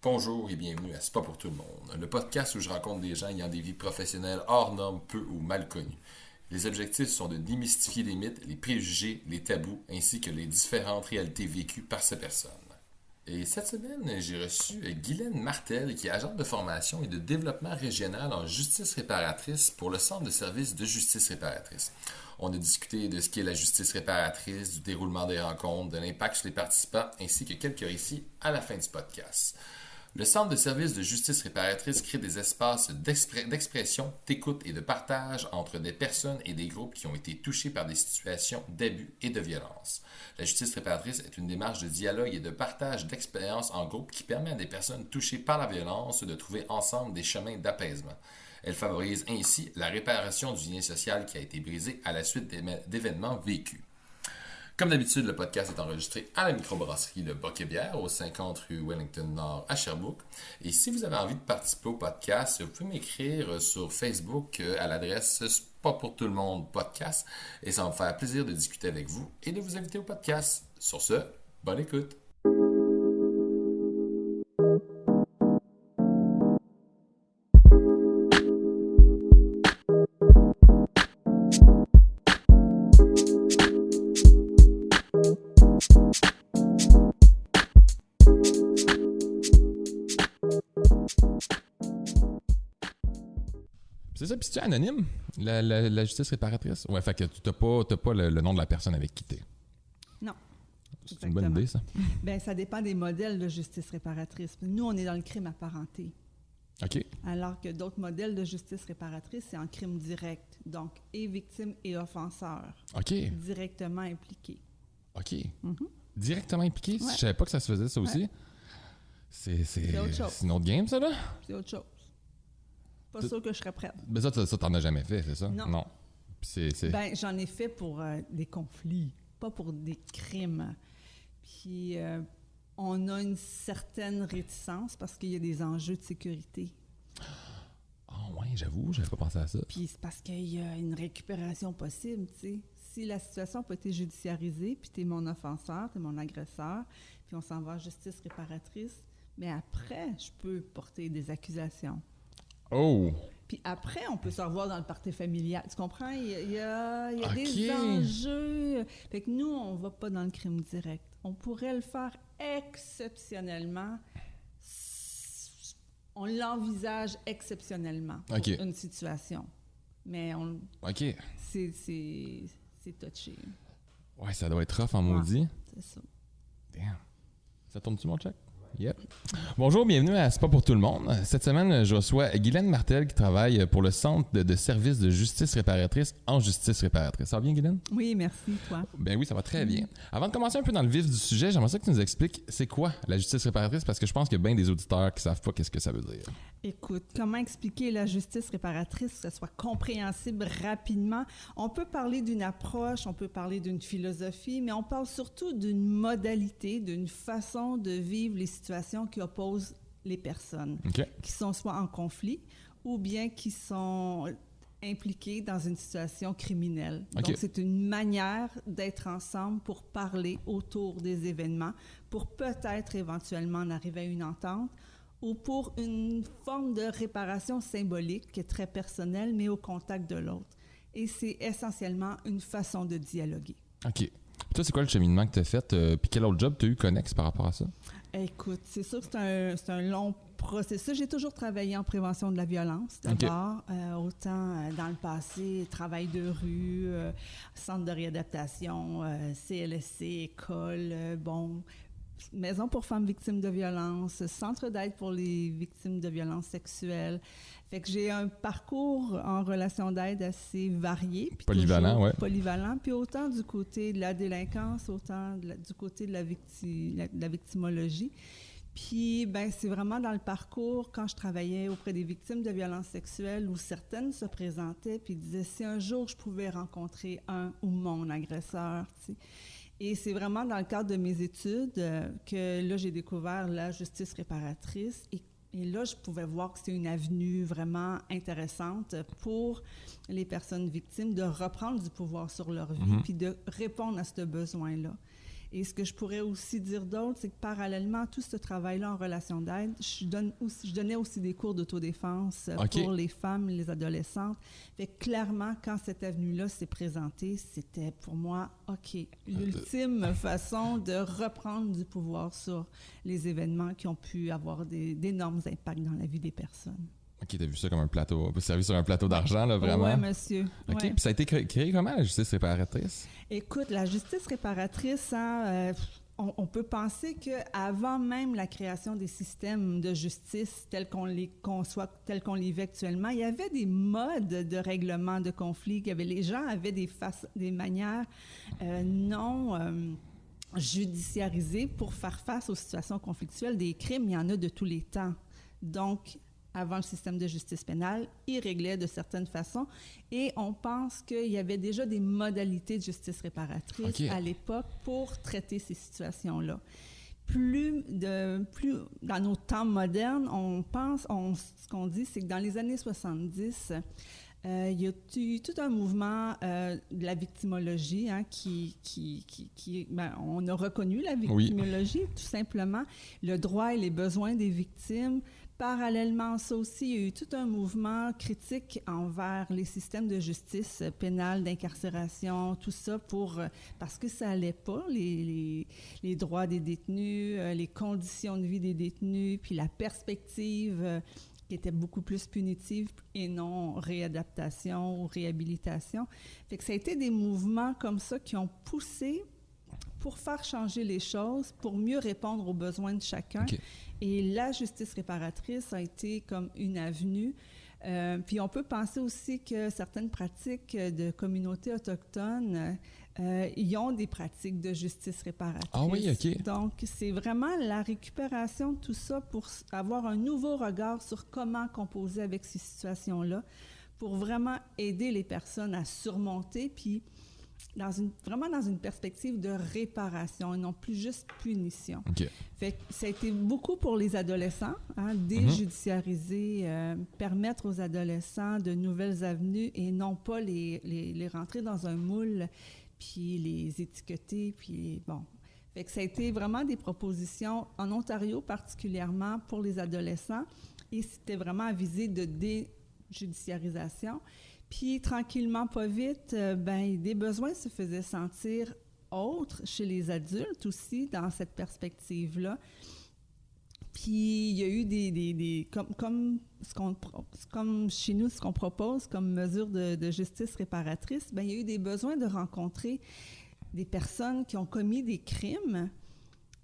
Bonjour et bienvenue à C'est pas pour tout le monde, le podcast où je rencontre des gens ayant des vies professionnelles hors normes, peu ou mal connues. Les objectifs sont de démystifier les mythes, les préjugés, les tabous, ainsi que les différentes réalités vécues par ces personnes. Et cette semaine, j'ai reçu Guylaine Martel, qui est agente de formation et de développement régional en justice réparatrice pour le Centre de services de justice réparatrice. On a discuté de ce qu'est la justice réparatrice, du déroulement des rencontres, de l'impact sur les participants, ainsi que quelques récits à la fin du podcast. Le Centre de services de justice réparatrice crée des espaces d'expression, d'écoute et de partage entre des personnes et des groupes qui ont été touchés par des situations d'abus et de violence. La justice réparatrice est une démarche de dialogue et de partage d'expériences en groupe qui permet à des personnes touchées par la violence de trouver ensemble des chemins d'apaisement. Elle favorise ainsi la réparation du lien social qui a été brisé à la suite d'événements vécus. Comme d'habitude, le podcast est enregistré à la microbrasserie Le Boc et Bière, au 50 rue Wellington Nord à Sherbrooke. Et si vous avez envie de participer au podcast, vous pouvez m'écrire sur Facebook à l'adresse C'est pas pour tout le monde podcast. Et ça va me faire plaisir de discuter avec vous et de vous inviter au podcast. Sur ce, bonne écoute! C'est ça, puis c'est-tu anonyme, la justice réparatrice? Ouais, fait que tu n'as pas le nom de la personne avec qui t'es. Non. C'est une bonne idée, ça. Bien, ça dépend des modèles de justice réparatrice. Nous, on est dans le crime apparenté. OK. Alors que d'autres modèles de justice réparatrice, c'est en crime direct. Donc, et victime et offenseur. OK. Directement impliqués. OK. Directement impliqué? Ouais. Je savais pas que ça se faisait, ça aussi. Ouais. C'est autre chose. C'est une autre game, ça, là? C'est autre chose. Pas sûr que je serais prête. Mais ça t'en as jamais fait, c'est ça? Non. Puis c'est... Ben, j'en ai fait pour des conflits, pas pour des crimes. Puis, on a une certaine réticence parce qu'il y a des enjeux de sécurité. Ah ouais, j'avoue, j'avais pas pensé à ça. Puis c'est parce qu'il y a une récupération possible, tu sais. Si la situation n'a pas été judiciarisée, puis tu es mon offenseur, tu es mon agresseur, puis on s'en va en justice réparatrice, mais après, je peux porter des accusations. Oh! Puis après, on peut se revoir dans le party familial. Tu comprends? Il y a OK. des enjeux. Fait que nous, on ne va pas dans le crime direct. On pourrait le faire exceptionnellement. On l'envisage exceptionnellement pour OK. une situation. Mais OK. c'est touché. Ouais, ça doit être rough en maudit. C'est ça. Damn. Ça tourne-tu, mon check? Yep. Bonjour, bienvenue à C'est pas pour tout le monde. Cette semaine, je reçois Guylaine Martel qui travaille pour le Centre de services de justice réparatrice en justice réparatrice. Ça va bien, Guylaine? Oui, merci, toi. Ben oui, ça va très bien. Avant de commencer un peu dans le vif du sujet, j'aimerais ça que tu nous expliques c'est quoi la justice réparatrice parce que je pense qu'il y a bien des auditeurs qui savent pas qu'est-ce que ça veut dire. Écoute, comment expliquer la justice réparatrice, que ce soit compréhensible rapidement? On peut parler d'une approche, on peut parler d'une philosophie, mais on parle surtout d'une modalité, d'une façon de vivre les situations qui opposent les personnes, OK. qui sont soit en conflit ou bien qui sont impliquées dans une situation criminelle. OK. Donc, c'est une manière d'être ensemble pour parler autour des événements, pour peut-être éventuellement en arriver à une entente, ou pour une forme de réparation symbolique qui est très personnelle, mais au contact de l'autre. Et c'est essentiellement une façon de dialoguer. OK. Puis toi, c'est quoi le cheminement que tu as fait? Puis quel autre job tu as eu connexe par rapport à ça? Écoute, c'est sûr que c'est un long processus. J'ai toujours travaillé en prévention de la violence, d'abord. Autant dans le passé, travail de rue, centre de réadaptation, CLSC, école, maison pour femmes victimes de violences, centre d'aide pour les victimes de violences sexuelles. Fait que j'ai un parcours en relation d'aide assez varié. Puis polyvalent, ouais. Polyvalent, puis autant du côté de la délinquance, autant du côté de la victimologie. Puis, ben, c'est vraiment dans le parcours, quand je travaillais auprès des victimes de violences sexuelles, où certaines se présentaient puis disaient, si un jour je pouvais rencontrer un ou mon agresseur, tu sais. Et c'est vraiment dans le cadre de mes études que là, j'ai découvert la justice réparatrice et là, je pouvais voir que c'était une avenue vraiment intéressante pour les personnes victimes de reprendre du pouvoir sur leur vie puis de répondre à ce besoin-là. Et ce que je pourrais aussi dire d'autre, c'est que parallèlement à tout ce travail-là en relation d'aide, je donnais aussi des cours d'autodéfense pour les femmes, les adolescentes. Fait que clairement, quand cette avenue-là s'est présentée, c'était pour moi, OK, l'ultime façon de reprendre du pouvoir sur les événements qui ont pu avoir d'énormes impacts dans la vie des personnes. OK, t'as vu ça comme un plateau, servi sur un plateau d'argent, là, vraiment? Oui, monsieur. OK, ouais. Puis ça a été créé comment, la justice réparatrice? Écoute, la justice réparatrice, hein, on peut penser qu'avant même la création des systèmes de justice tels qu'on les conçoit, tels qu'on les vit actuellement, il y avait des modes de règlement de conflits. Les gens avaient des manières non judiciarisées pour faire face aux situations conflictuelles. Des crimes, il y en a de tous les temps. Donc, avant le système de justice pénale, il réglait de certaines façons. Et on pense qu'il y avait déjà des modalités de justice réparatrice à l'époque pour traiter ces situations-là. Plus dans nos temps modernes, ce qu'on dit, c'est que dans les années 70, il y a eu tout un mouvement de la victimologie on a reconnu la victimologie, tout simplement, le droit et les besoins des victimes. Parallèlement à ça aussi, il y a eu tout un mouvement critique envers les systèmes de justice pénale, d'incarcération, tout ça, parce que ça allait pas, les droits des détenus, les conditions de vie des détenus, puis la perspective qui était beaucoup plus punitive et non réadaptation ou réhabilitation. Fait que ça a été des mouvements comme ça qui ont poussé pour faire changer les choses, pour mieux répondre aux besoins de chacun. Okay. Et la justice réparatrice a été comme une avenue. Puis on peut penser aussi que certaines pratiques de communautés autochtones, ils ont des pratiques de justice réparatrice. Ah oui, OK. Donc, c'est vraiment la récupération de tout ça pour avoir un nouveau regard sur comment composer avec ces situations-là, pour vraiment aider les personnes à surmonter, puis vraiment dans une perspective de réparation et non plus juste punition. Okay. Fait que ça a été beaucoup pour les adolescents, déjudiciariser, permettre aux adolescents de nouvelles avenues et non pas les rentrer dans un moule puis les étiqueter, puis bon. Fait que ça a été vraiment des propositions en Ontario particulièrement pour les adolescents et c'était vraiment à viser de déjudiciarisation. Puis, tranquillement, pas vite, des besoins se faisaient sentir autres chez les adultes aussi, dans cette perspective-là. Puis, il y a eu comme chez nous, ce qu'on propose comme mesure de justice réparatrice, il y a eu des besoins de rencontrer des personnes qui ont commis des crimes,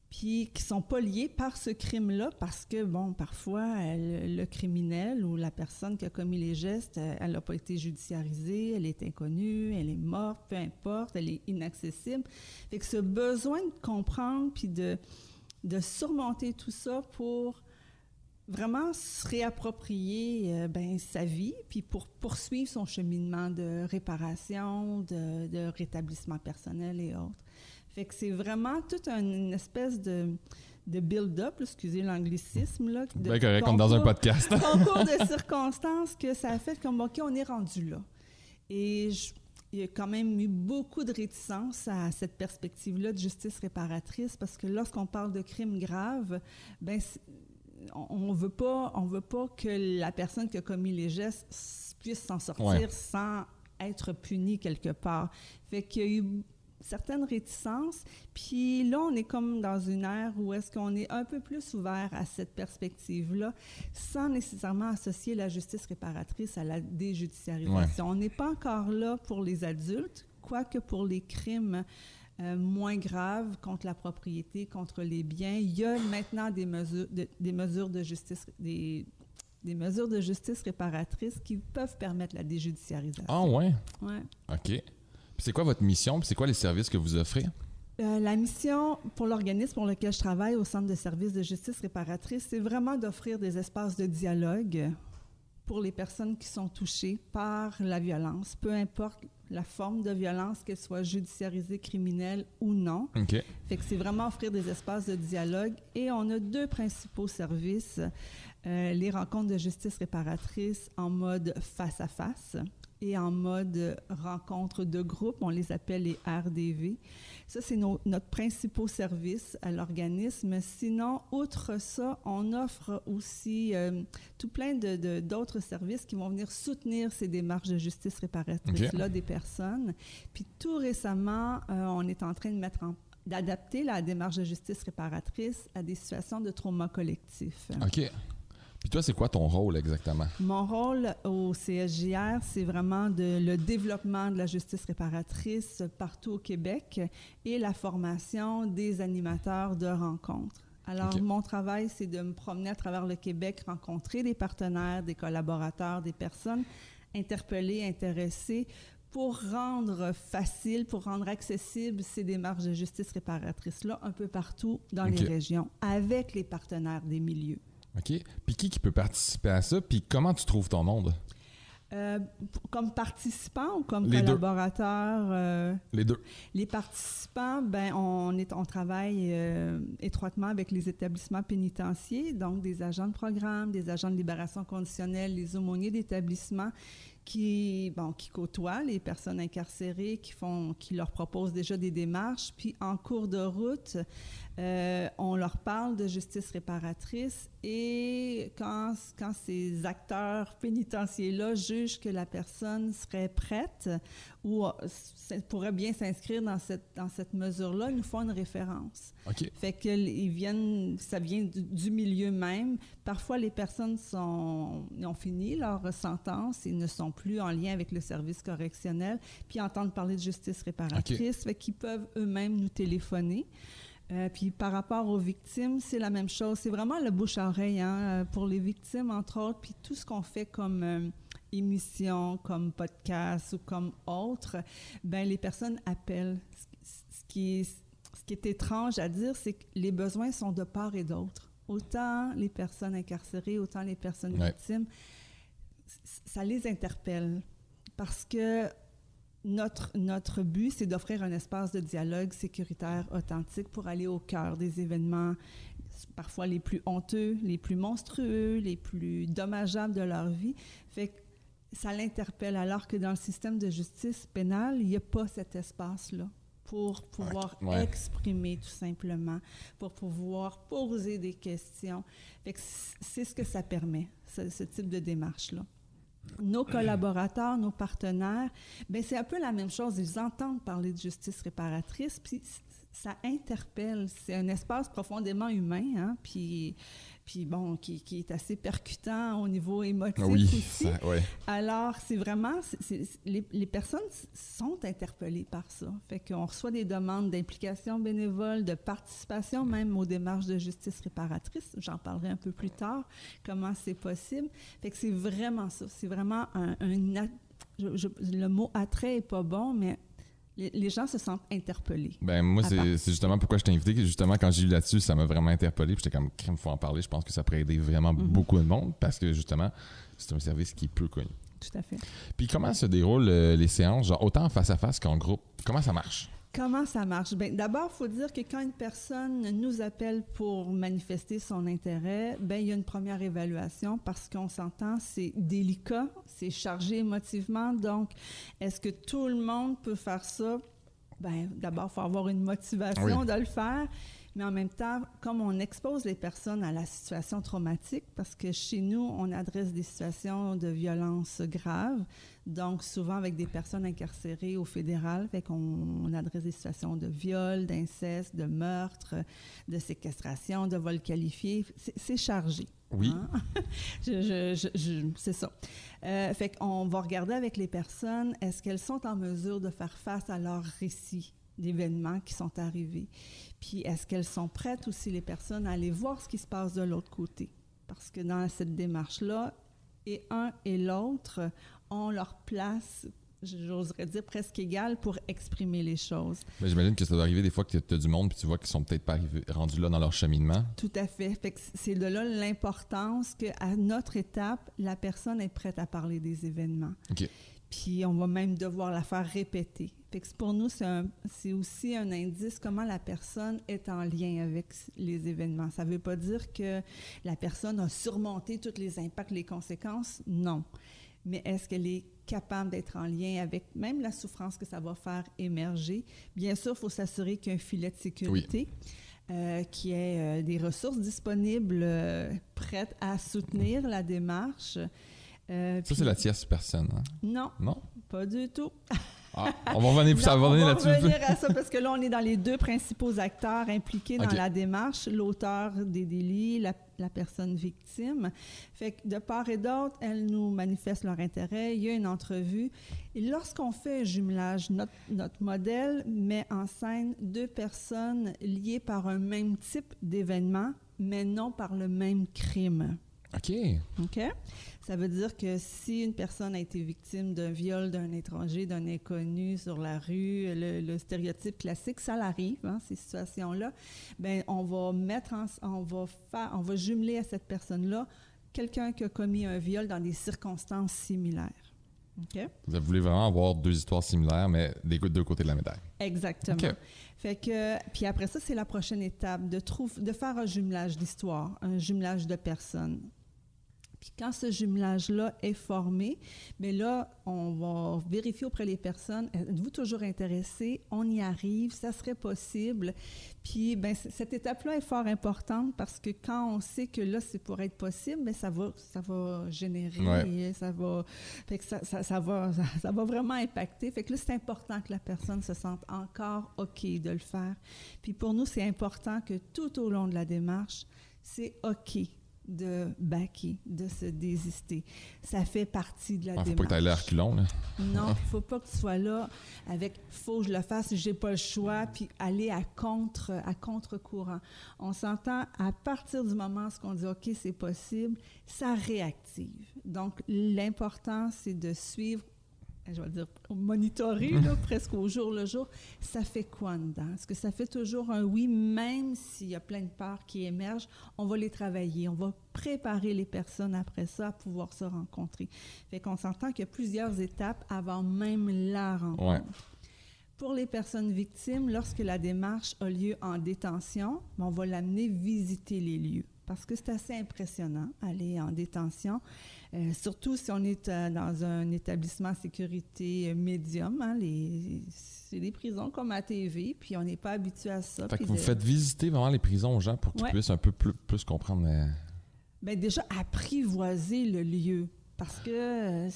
puis qui ne sont pas liés par ce crime-là parce que, parfois, le criminel ou la personne qui a commis les gestes, elle n'a pas été judiciarisée, elle est inconnue, elle est morte, peu importe, elle est inaccessible. Fait que ce besoin de comprendre puis de surmonter tout ça pour vraiment se réapproprier sa vie puis pour poursuivre son cheminement de réparation, de rétablissement personnel et autres. Fait que c'est vraiment toute une espèce de build-up, excusez l'anglicisme. Là, bien correct, comme dans un podcast. Concours de circonstances que ça a fait comme, OK, on est rendu là. Et il y a quand même eu beaucoup de réticence à cette perspective-là de justice réparatrice parce que lorsqu'on parle de crimes graves, on veut pas que la personne qui a commis les gestes puisse s'en sortir sans être punie quelque part. Fait qu'il y a eu certaines réticences, puis là, on est comme dans une ère où est-ce qu'on est un peu plus ouvert à cette perspective-là, sans nécessairement associer la justice réparatrice à la déjudiciarisation. On n'est pas encore là pour les adultes, quoique pour les crimes moins graves contre la propriété, contre les biens, il y a maintenant des mesures de justice, des mesures de justice réparatrice qui peuvent permettre la déjudiciarisation. Ah ouais? Ouais. OK. Puis c'est quoi votre mission? Puis c'est quoi les services que vous offrez? La mission pour l'organisme pour lequel je travaille au Centre de services de justice réparatrice, c'est vraiment d'offrir des espaces de dialogue pour les personnes qui sont touchées par la violence, peu importe la forme de violence, qu'elle soit judiciarisée, criminelle ou non. OK. Fait que c'est vraiment offrir des espaces de dialogue. Et on a 2 principaux services, les rencontres de justice réparatrice en mode face-à-face et en mode rencontre de groupe. On les appelle les RDV. Ça, c'est notre principal service à l'organisme. Sinon, outre ça, on offre aussi tout plein d'autres services qui vont venir soutenir ces démarches de justice réparatrice-là des personnes. Puis tout récemment, on est en train d'adapter la démarche de justice réparatrice à des situations de trauma collectif. OK. Puis toi, c'est quoi ton rôle exactement? Mon rôle au CSJR, c'est vraiment le développement de la justice réparatrice partout au Québec et la formation des animateurs de rencontres. Alors, Mon travail, c'est de me promener à travers le Québec, rencontrer des partenaires, des collaborateurs, des personnes interpellées, intéressées, pour rendre facile, pour rendre accessible ces démarches de justice réparatrice-là un peu partout dans les régions, avec les partenaires des milieux. OK. Puis qui peut participer à ça? Puis comment tu trouves ton monde? Comme participants ou comme les collaborateurs? Les deux. Les participants, on travaille étroitement avec les établissements pénitentiaires, donc des agents de programme, des agents de libération conditionnelle, les aumôniers d'établissement qui côtoient les personnes incarcérées, qui leur proposent déjà des démarches. Puis en cours de route, on leur parle de justice réparatrice et quand ces acteurs pénitentiaires-là jugent que la personne serait prête ou pourrait bien s'inscrire dans cette mesure-là, ils nous font une référence. OK. Fait que ça vient du milieu même. Parfois, les personnes ont fini leur sentence et ne sont plus en lien avec le service correctionnel, puis entendent parler de justice réparatrice, fait qu'ils peuvent eux-mêmes nous téléphoner. Puis par rapport aux victimes, c'est la même chose. C'est vraiment le bouche-à-oreille pour les victimes, entre autres, puis tout ce qu'on fait comme émission, comme podcast ou comme autre, les personnes appellent. Ce qui est étrange à dire, c'est que les besoins sont de part et d'autre. Autant les personnes incarcérées, autant les personnes victimes, ça les interpelle parce que notre but, c'est d'offrir un espace de dialogue sécuritaire, authentique pour aller au cœur des événements, parfois les plus honteux, les plus monstrueux, les plus dommageables de leur vie. Fait que ça l'interpelle, alors que dans le système de justice pénale, il n'y a pas cet espace-là pour pouvoir exprimer tout simplement, pour pouvoir poser des questions. Fait que c'est ce que ça permet, ce type de démarche-là. Nos collaborateurs, nos partenaires, c'est un peu la même chose. Ils entendent parler de justice réparatrice, puis ça interpelle. C'est un espace profondément humain, puis qui est assez percutant au niveau émotif aussi. Alors, c'est vraiment... les personnes sont interpellées par ça. Fait qu'on reçoit des demandes d'implication bénévole, de participation même aux démarches de justice réparatrice. J'en parlerai un peu plus tard, comment c'est possible. Fait que c'est vraiment ça. C'est vraiment le mot « attrait » n'est pas bon, mais... Les gens se sentent interpellés. Moi, c'est justement pourquoi je t'ai invité. Justement, quand j'ai lu là-dessus, ça m'a vraiment interpellé. Puis j'étais comme, il faut en parler. Je pense que ça pourrait aider vraiment beaucoup de monde parce que, justement, c'est un service qui est peu connu. Tout à fait. Puis comment se déroulent les séances, genre autant en face-à-face qu'en groupe? Comment ça marche? Comment ça marche? D'abord, il faut dire que quand une personne nous appelle pour manifester son intérêt, il y a une première évaluation parce qu'on s'entend, c'est délicat, c'est chargé émotivement. Donc, est-ce que tout le monde peut faire ça? D'abord, il faut avoir une motivation de le faire. Mais en même temps, comme on expose les personnes à la situation traumatique, parce que chez nous, on adresse des situations de violence graves, donc souvent avec des personnes incarcérées au fédéral, fait qu'on adresse des situations de viol, d'inceste, de meurtre, de séquestration, de vol qualifié. C'est chargé. Oui. C'est ça. Fait qu'on va regarder avec les personnes, est-ce qu'elles sont en mesure de faire face à leur récit d'événements qui sont arrivés. Puis, est-ce qu'elles sont prêtes aussi, les personnes, à aller voir ce qui se passe de l'autre côté? Parce que dans cette démarche-là, et un et l'autre ont leur place, j'oserais dire, presque égale pour exprimer les choses. J'imagine que ça doit arriver des fois que tu as du monde puis tu vois qu'ils sont peut-être pas rendus là dans leur cheminement. Tout à fait. Fait que c'est de là l'importance qu'à notre étape, la personne est prête à parler des événements. OK. Puis on va même devoir la faire répéter. Fait que pour nous, c'est aussi un indice comment la personne est en lien avec les événements. Ça ne veut pas dire que la personne a surmonté tous les impacts, les conséquences, non. mais est-ce qu'elle est capable d'être en lien avec même la souffrance que ça va faire émerger? Bien sûr, il faut s'assurer qu'il y a un filet de sécurité, qu'il y ait des ressources disponibles prêtes à soutenir la démarche. Ça, c'est la tierce personne. Hein? Non, pas du tout. On va revenir, on va là-dessus. revenir à ça parce que là, on est dans les deux principaux acteurs impliqués dans la démarche, l'auteur des délits, la personne victime. Fait que de part et d'autre, elles nous manifestent leur intérêt. Il y a une entrevue. Et lorsqu'on fait un jumelage, notre modèle met en scène deux personnes liées par un même type d'événement, mais non par le même crime. OK? Ça veut dire que si une personne a été victime d'un viol d'un étranger, d'un inconnu sur la rue, le stéréotype classique, ça l'arrive, hein, ces situations-là, bien, on va jumeler à cette personne-là quelqu'un qui a commis un viol dans des circonstances similaires. OK? Vous voulez vraiment avoir deux histoires similaires, mais des deux côtés de la médaille. Exactement. OK. Fait que, puis après ça, c'est la prochaine étape, de faire un jumelage d'histoires, un jumelage de personnes. Puis quand ce jumelage-là est formé, bien là, on va vérifier auprès des personnes, êtes-vous toujours intéressés? On y arrive, ça serait possible. Puis bien, cette étape-là est fort importante parce que quand on sait que là, c'est pour être possible, bien, ça va générer, ça va vraiment impacter. Fait que là, c'est important que la personne se sente encore OK de le faire. Puis pour nous, c'est important que tout au long de la démarche, c'est OK de backer, de se désister. Ça fait partie de la démarche. Faut pas que tu ailles à reculons, là. Non, il faut pas que tu sois là avec « faut que je le fasse, j'ai pas le choix », puis aller à contre-courant. On s'entend, à partir du moment où on dit « OK, c'est possible », ça réactive. Donc, l'important, c'est de suivre, je vais dire, monitorer là, presque au jour le jour, ça fait quoi dedans? Est-ce que ça fait toujours un oui, même s'il y a plein de peurs qui émergent? On va les travailler, on va préparer les personnes après ça à pouvoir se rencontrer. Fait qu'on s'entend qu'il y a plusieurs étapes avant même la rencontre. Ouais. Pour les personnes victimes, lorsque la démarche a lieu en détention, on va l'amener visiter les lieux. Parce que c'est assez impressionnant, aller en détention, surtout si on est dans un établissement à sécurité médium. Hein, c'est des prisons comme à TV, puis on n'est pas habitué à ça. Fait que vous faites visiter vraiment les prisons aux gens pour qu'ils puissent un peu plus comprendre. Bien, déjà, apprivoiser le lieu. Parce que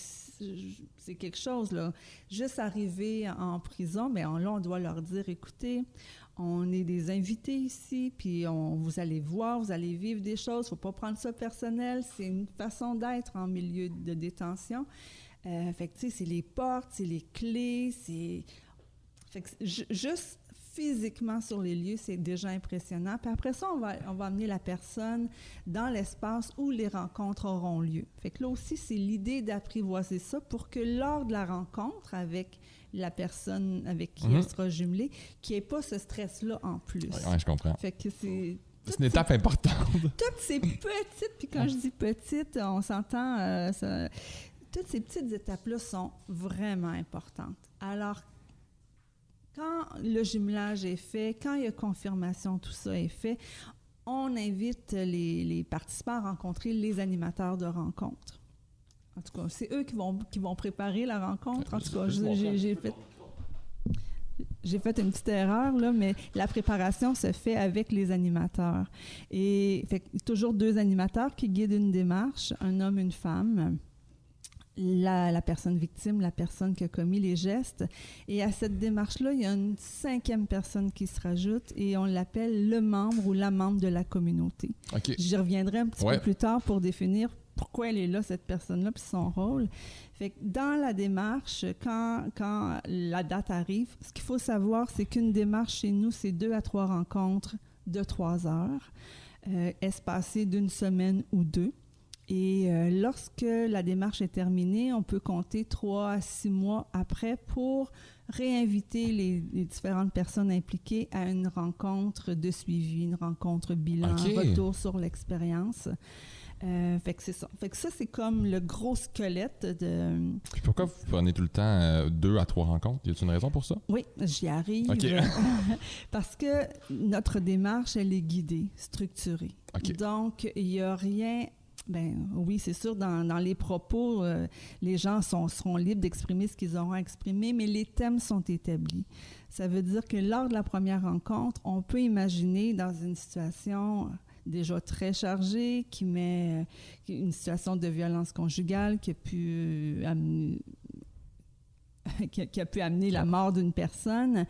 c'est quelque chose, là. Juste arriver en prison, bien, là, on doit leur dire, écoutez, on est des invités ici, puis vous allez voir, vous allez vivre des choses, il ne faut pas prendre ça personnel, c'est une façon d'être en milieu de détention. Fait que, tu sais, c'est les portes, c'est les clés, c'est... Fait que juste physiquement sur les lieux, c'est déjà impressionnant. Puis après ça, on va amener la personne dans l'espace où les rencontres auront lieu. Fait que là aussi, c'est l'idée d'apprivoiser ça pour que lors de la rencontre avec la personne avec qui elle sera jumelée, qu'il n'y ait pas ce stress-là en plus. Oui, je comprends. Fait que c'est une étape importante. Toutes ces petites, puis quand je dis petites, on s'entend, toutes ces petites étapes-là sont vraiment importantes. Alors, quand le jumelage est fait, quand il y a confirmation, tout ça est fait, on invite les participants à rencontrer les animateurs de rencontre. En tout cas, c'est eux qui vont préparer la rencontre. En tout cas, j'ai fait une petite erreur, là, mais la préparation se fait avec les animateurs. Et fait toujours deux animateurs qui guident une démarche, un homme, une femme. La personne victime, la personne qui a commis les gestes. Et à cette démarche-là, il y a une 5e personne qui se rajoute et on l'appelle le membre ou la membre de la communauté. Okay. J'y reviendrai un petit peu plus tard pour définir pourquoi elle est là, cette personne-là, puis son rôle. Fait que dans la démarche, quand la date arrive, ce qu'il faut savoir, c'est qu'une démarche chez nous, c'est 2 à 3 rencontres de 3 heures, espacées d'une semaine ou 2. Et lorsque la démarche est terminée, on peut compter 3 à 6 mois après pour réinviter les différentes personnes impliquées à une rencontre de suivi, une rencontre bilan, un retour sur l'expérience. Fait que c'est ça. Fait que ça, c'est comme le gros squelette de... Puis pourquoi vous prenez tout le temps 2 à 3 rencontres? Y a-t-il une raison pour ça? Oui, j'y arrive. Okay. Parce que notre démarche, elle est guidée, structurée. Okay. Donc, il n'y a rien... Ben oui, c'est sûr, dans les propos, les gens seront libres d'exprimer ce qu'ils auront à exprimer, mais les thèmes sont établis. Ça veut dire que lors de la première rencontre, on peut imaginer dans une situation déjà très chargée, qui met une situation de violence conjugale qui a pu amener la mort d'une personne,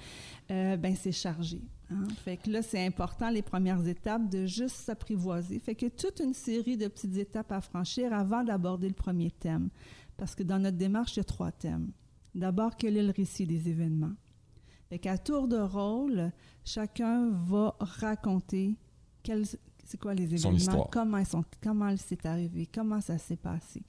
ben c'est chargé. Hein? Fait que là, c'est important, les premières étapes, de juste s'apprivoiser. Fait que toute une série de petites étapes à franchir avant d'aborder le premier thème. Parce que dans notre démarche, il y a 3 thèmes. D'abord, quel est le récit des événements? Fait qu'à tour de rôle, chacun va raconter c'est quoi les événements, comment c'est arrivé, comment ça s'est passé.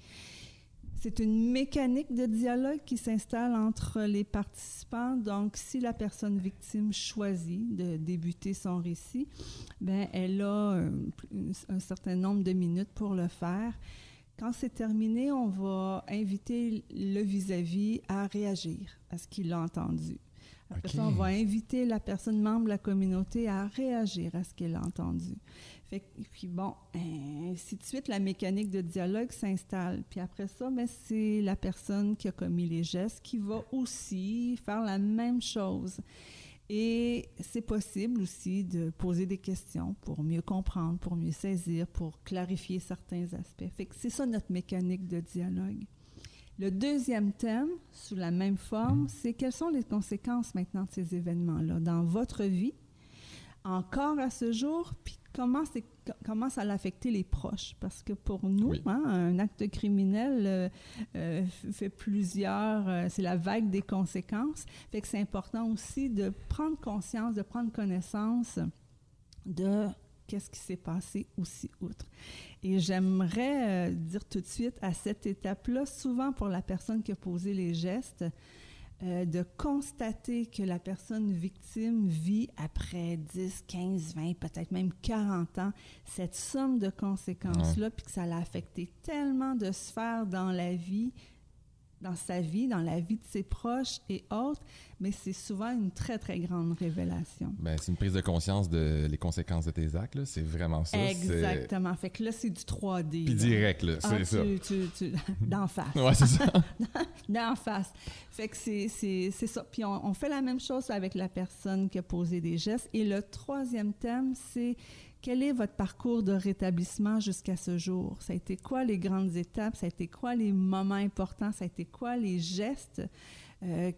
C'est une mécanique de dialogue qui s'installe entre les participants. Donc, si la personne victime choisit de débuter son récit, ben elle a un certain nombre de minutes pour le faire. Quand c'est terminé, on va inviter le vis-à-vis à réagir à ce qu'il a entendu. Après ça, on va inviter la personne membre de la communauté à réagir à ce qu'elle a entendu. Fait que, puis bon, ainsi de suite, la mécanique de dialogue s'installe. Puis après ça, ben, c'est la personne qui a commis les gestes qui va aussi faire la même chose. Et c'est possible aussi de poser des questions pour mieux comprendre, pour mieux saisir, pour clarifier certains aspects. Fait que c'est ça notre mécanique de dialogue. Le deuxième thème, sous la même forme, c'est quelles sont les conséquences maintenant de ces événements-là dans votre vie, encore à ce jour, puis comment ça a affecté les proches. Parce que pour nous, un acte criminel fait plusieurs... c'est la vague des conséquences. Fait que c'est important aussi de prendre conscience, de prendre connaissance de qu'est-ce qui s'est passé aussi outre. Et j'aimerais dire tout de suite, à cette étape-là, souvent pour la personne qui a posé les gestes, de constater que la personne victime vit après 10, 15, 20, peut-être même 40 ans, cette somme de conséquences-là, puis que ça l'a affecté tellement de sphères dans la vie, dans sa vie, dans la vie de ses proches et autres, mais c'est souvent une très, très grande révélation. Ben, c'est une prise de conscience des conséquences de tes actes, là. C'est vraiment ça. Exactement. Fait que là, c'est du 3D. Puis direct, là. C'est ça. D'en face. Ouais, c'est ça. D'en face. Fait que c'est ça. Puis on fait la même chose avec la personne qui a posé des gestes. Et le troisième thème, c'est quel est votre parcours de rétablissement jusqu'à ce jour? Ça a été quoi les grandes étapes? Ça a été quoi les moments importants? Ça a été quoi les gestes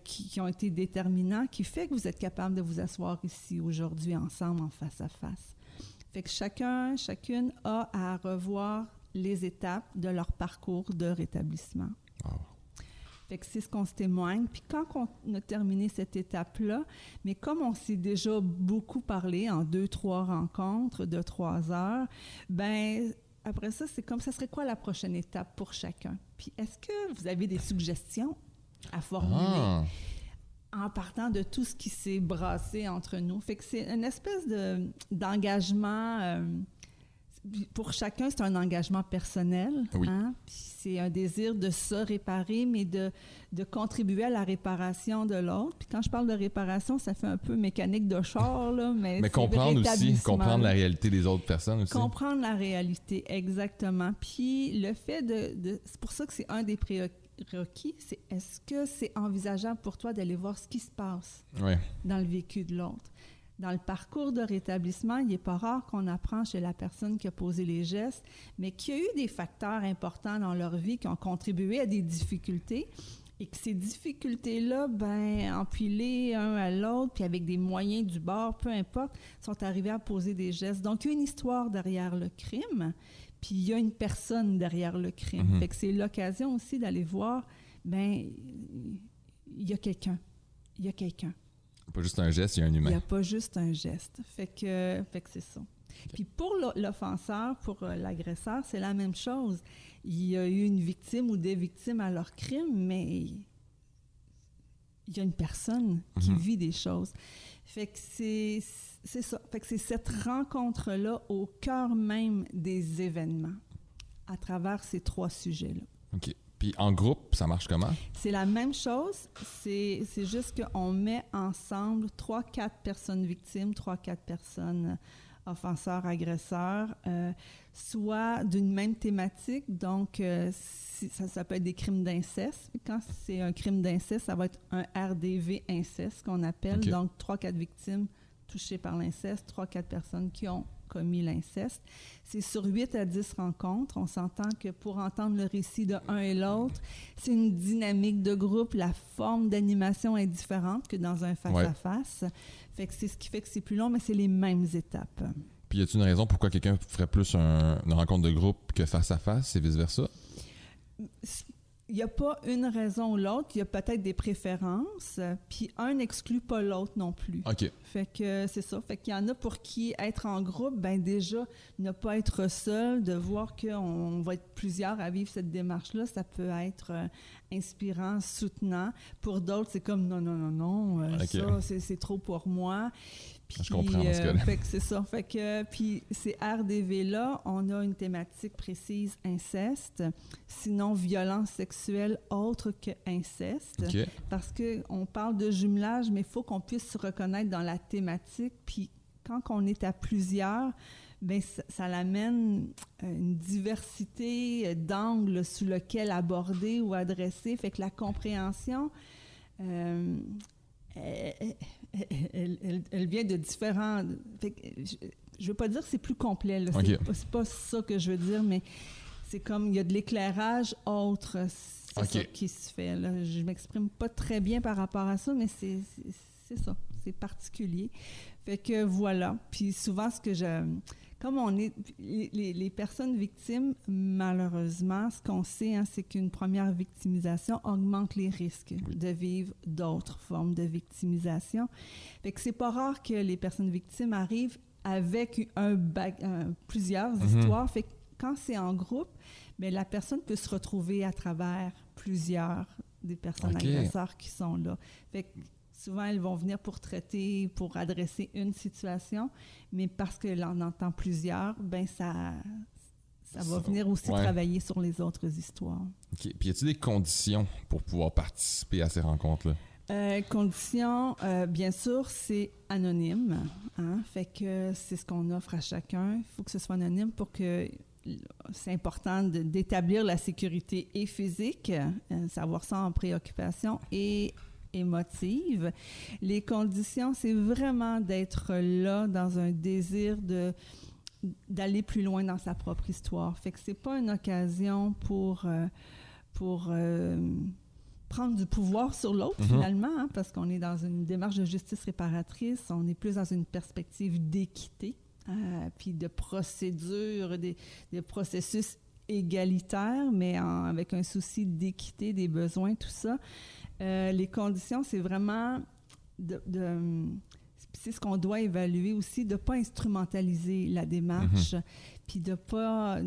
qui ont été déterminants, qui fait que vous êtes capable de vous asseoir ici aujourd'hui ensemble en face à face? Fait que chacune a à revoir les étapes de leur parcours de rétablissement. Oh. Fait que c'est ce qu'on se témoigne. Puis quand on a terminé cette étape-là, mais comme on s'est déjà beaucoup parlé en 2-3 rencontres de 3 heures, ben après ça, c'est comme ça serait quoi la prochaine étape pour chacun? Puis est-ce que vous avez des suggestions à formuler en partant de tout ce qui s'est brassé entre nous? Fait que c'est une espèce d'engagement... pour chacun, c'est un engagement personnel. Oui. Hein? Puis c'est un désir de se réparer, mais de contribuer à la réparation de l'autre. Puis quand je parle de réparation, ça fait un peu mécanique de char, là, mais comprendre aussi, comprendre la réalité des autres personnes aussi. Comprendre la réalité, exactement. Puis le fait c'est pour ça que c'est un des prérequis, c'est est-ce que c'est envisageable pour toi d'aller voir ce qui se passe dans le vécu de l'autre? Dans le parcours de rétablissement, il n'est pas rare qu'on apprend chez la personne qui a posé les gestes, mais qu'il y a eu des facteurs importants dans leur vie qui ont contribué à des difficultés et que ces difficultés-là, ben, empilées un à l'autre, puis avec des moyens du bord, peu importe, sont arrivés à poser des gestes. Donc, il y a une histoire derrière le crime, puis il y a une personne derrière le crime. Fait que c'est l'occasion aussi d'aller voir, ben, il y a quelqu'un. Il y a quelqu'un. Pas juste un geste, il y a un humain. Il n'y a pas juste un geste. Fait que c'est ça. Okay. Puis pour l'offenseur, pour l'agresseur, c'est la même chose. Il y a eu une victime ou des victimes à leur crime, mais il y a une personne qui vit des choses. Fait que c'est ça. Fait que c'est cette rencontre-là au cœur même des événements à travers ces 3 sujets-là. OK. Puis en groupe, ça marche comment? C'est la même chose. C'est juste qu'on met ensemble 3-4 personnes victimes, 3-4 personnes offenseur-agresseur, soit d'une même thématique. Donc, ça peut être des crimes d'inceste. Quand c'est un crime d'inceste, ça va être un RDV inceste qu'on appelle. OK. Donc, 3-4 victimes touchées par l'inceste, 3-4 personnes qui ont commis l'inceste. C'est sur 8 à 10 rencontres. On s'entend que pour entendre le récit de un et l'autre, c'est une dynamique de groupe. La forme d'animation est différente que dans un face-à-face. Fait que c'est ce qui fait que c'est plus long, mais c'est les mêmes étapes. Puis y a-t-il une raison pourquoi quelqu'un ferait plus une rencontre de groupe que face-à-face et vice-versa? Il n'y a pas une raison ou l'autre. Il y a peut-être des préférences, puis un n'exclut pas l'autre non plus. OK. Fait que c'est ça. Fait qu'il y en a pour qui être en groupe, ben déjà, ne pas être seul, de voir qu'on va être plusieurs à vivre cette démarche-là, ça peut être inspirant, soutenant. Pour d'autres, c'est comme non, OK. ça, c'est trop pour moi. Puis, Je comprends dans ce cas-là. fait que c'est ça. Fait que, puis ces RDV-là, on a une thématique précise, inceste, sinon violence sexuelle autre que inceste. OK. Parce qu'on parle de jumelage, mais il faut qu'on puisse se reconnaître dans la thématique. Puis quand on est à plusieurs, bien, ça l'amène une diversité d'angles sous lequel aborder ou adresser. Fait que la compréhension, elle vient de différents... Fait que je veux pas dire que c'est plus complet, là. OK. C'est pas ça que je veux dire, mais c'est comme il y a de l'éclairage autre. C'est OK. ça qui se fait, là. Je m'exprime pas très bien par rapport à ça, mais c'est ça. C'est particulier. Fait que voilà. Puis souvent, comme on est... Les personnes victimes, malheureusement, ce qu'on sait, c'est qu'une première victimisation augmente les risques de vivre d'autres formes de victimisation. Fait que c'est pas rare que les personnes victimes arrivent avec plusieurs histoires. Fait que quand c'est en groupe, bien, la personne peut se retrouver à travers plusieurs des personnes agresseurs qui sont là. Fait que souvent, elles vont venir pour traiter, pour adresser une situation, mais parce que l'on entend plusieurs, ben ça va venir aussi travailler sur les autres histoires. OK. Puis y a-t-il des conditions pour pouvoir participer à ces rencontres-là? Conditions, bien sûr, c'est anonyme. Fait que c'est ce qu'on offre à chacun. Il faut que ce soit anonyme pour que... C'est important d'établir la sécurité et physique, savoir ça en préoccupation, et émotive. Les conditions, c'est vraiment d'être là dans un désir d'aller plus loin dans sa propre histoire. Fait que c'est pas une occasion pour prendre du pouvoir sur l'autre, finalement, parce qu'on est dans une démarche de justice réparatrice, on est plus dans une perspective d'équité, puis de procédure, des processus égalitaires, mais avec un souci d'équité des besoins, tout ça. Les conditions, c'est vraiment c'est ce qu'on doit évaluer aussi, de ne pas instrumentaliser la démarche, puis de pas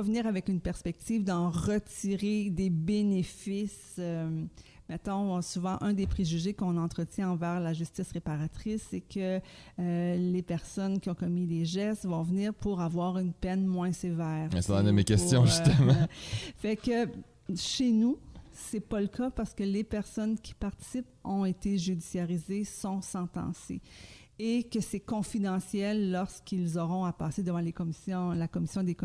venir avec une perspective d'en retirer des bénéfices. Mettons, souvent, un des préjugés qu'on entretient envers la justice réparatrice, c'est que les personnes qui ont commis des gestes vont venir pour avoir une peine moins sévère. C'est une de mes questions, justement. Fait que chez nous, c'est pas le cas parce que les personnes qui participent ont été judiciarisées, sont sentencées. Et que c'est confidentiel lorsqu'ils auront à passer devant la commission des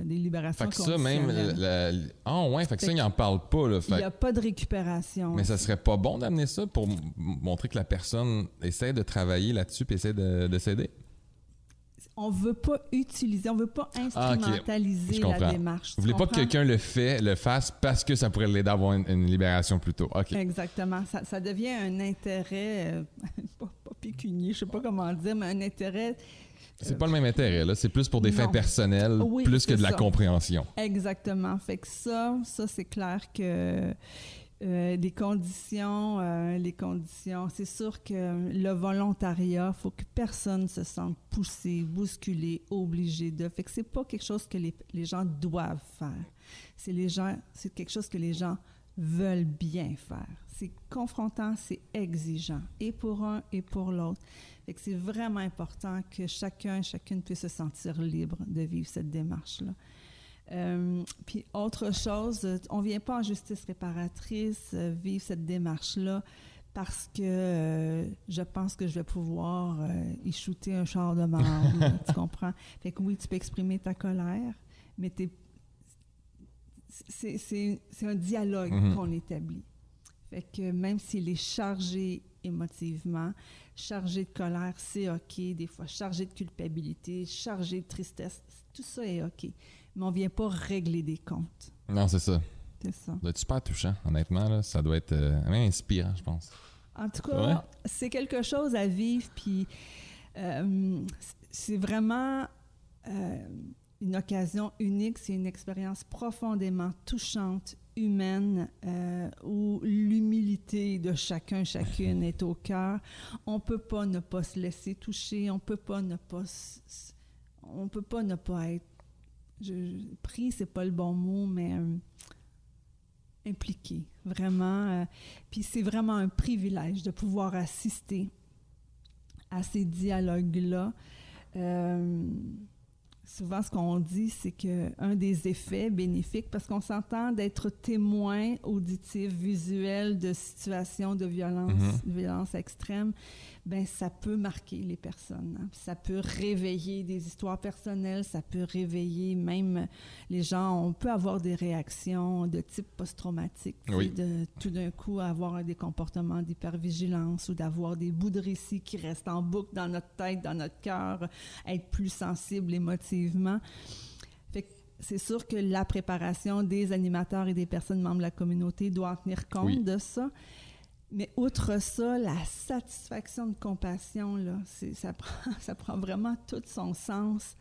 libérations. Fait que ça, même... fait que ça, ils n'en parlent pas, là. Il n'y a pas de récupération. Mais ça serait pas bon d'amener ça pour montrer que la personne essaie de travailler là-dessus et essaie de s'aider? On veut pas instrumentaliser la démarche. Vous voulez pas que quelqu'un le fasse parce que ça pourrait l'aider à avoir une libération plus tôt. OK. Exactement. Ça devient un intérêt, pas pécunier, je sais pas comment dire, mais un intérêt... C'est pas le même intérêt, là. C'est plus pour des fins personnelles, plus que de la compréhension. Exactement. Fait que ça c'est clair que... les conditions, c'est sûr que le volontariat, il faut que personne se sente poussé, bousculé, obligé de. Fait que c'est pas quelque chose que les gens doivent faire. C'est quelque chose que les gens veulent bien faire. C'est confrontant, c'est exigeant, et pour un et pour l'autre. Fait que c'est vraiment important que chacune puisse se sentir libre de vivre cette démarche-là. Puis autre chose, on ne vient pas en justice réparatrice vivre cette démarche-là parce que je pense que je vais pouvoir y shooter un char de marde, tu comprends? Fait que oui, tu peux exprimer ta colère, mais c'est un dialogue qu'on établit. Fait que même s'il est chargé émotivement, chargé de colère, c'est OK. Des fois, chargé de culpabilité, chargé de tristesse, tout ça est OK. Mais on ne vient pas régler des comptes. Non, c'est ça. C'est ça. Ça doit être super touchant, honnêtement. Là. Ça doit être même inspirant, je pense. En tout cas, c'est quelque chose à vivre, puis c'est vraiment une occasion unique, c'est une expérience profondément touchante, humaine, où l'humilité de chacune est au cœur. On ne peut pas ne pas se laisser toucher, on ne peut pas ne pas être... pris, c'est pas le bon mot, mais impliqué, vraiment. Puis c'est vraiment un privilège de pouvoir assister à ces dialogues-là. Souvent, ce qu'on dit, c'est qu'un des effets bénéfiques, parce qu'on s'entend d'être témoin auditif, visuel de situations de violence extrême, ben ça peut marquer les personnes. Hein. Ça peut réveiller des histoires personnelles, ça peut réveiller même les gens. On peut avoir des réactions de type post-traumatique, de tout d'un coup avoir des comportements d'hypervigilance ou d'avoir des bouts de récits qui restent en boucle dans notre tête, dans notre cœur, être plus sensible émotivement. Fait que c'est sûr que la préparation des animateurs et des personnes membres de la communauté doit en tenir compte de ça. Mais outre ça, la satisfaction de compassion, là, ça prend vraiment tout son sens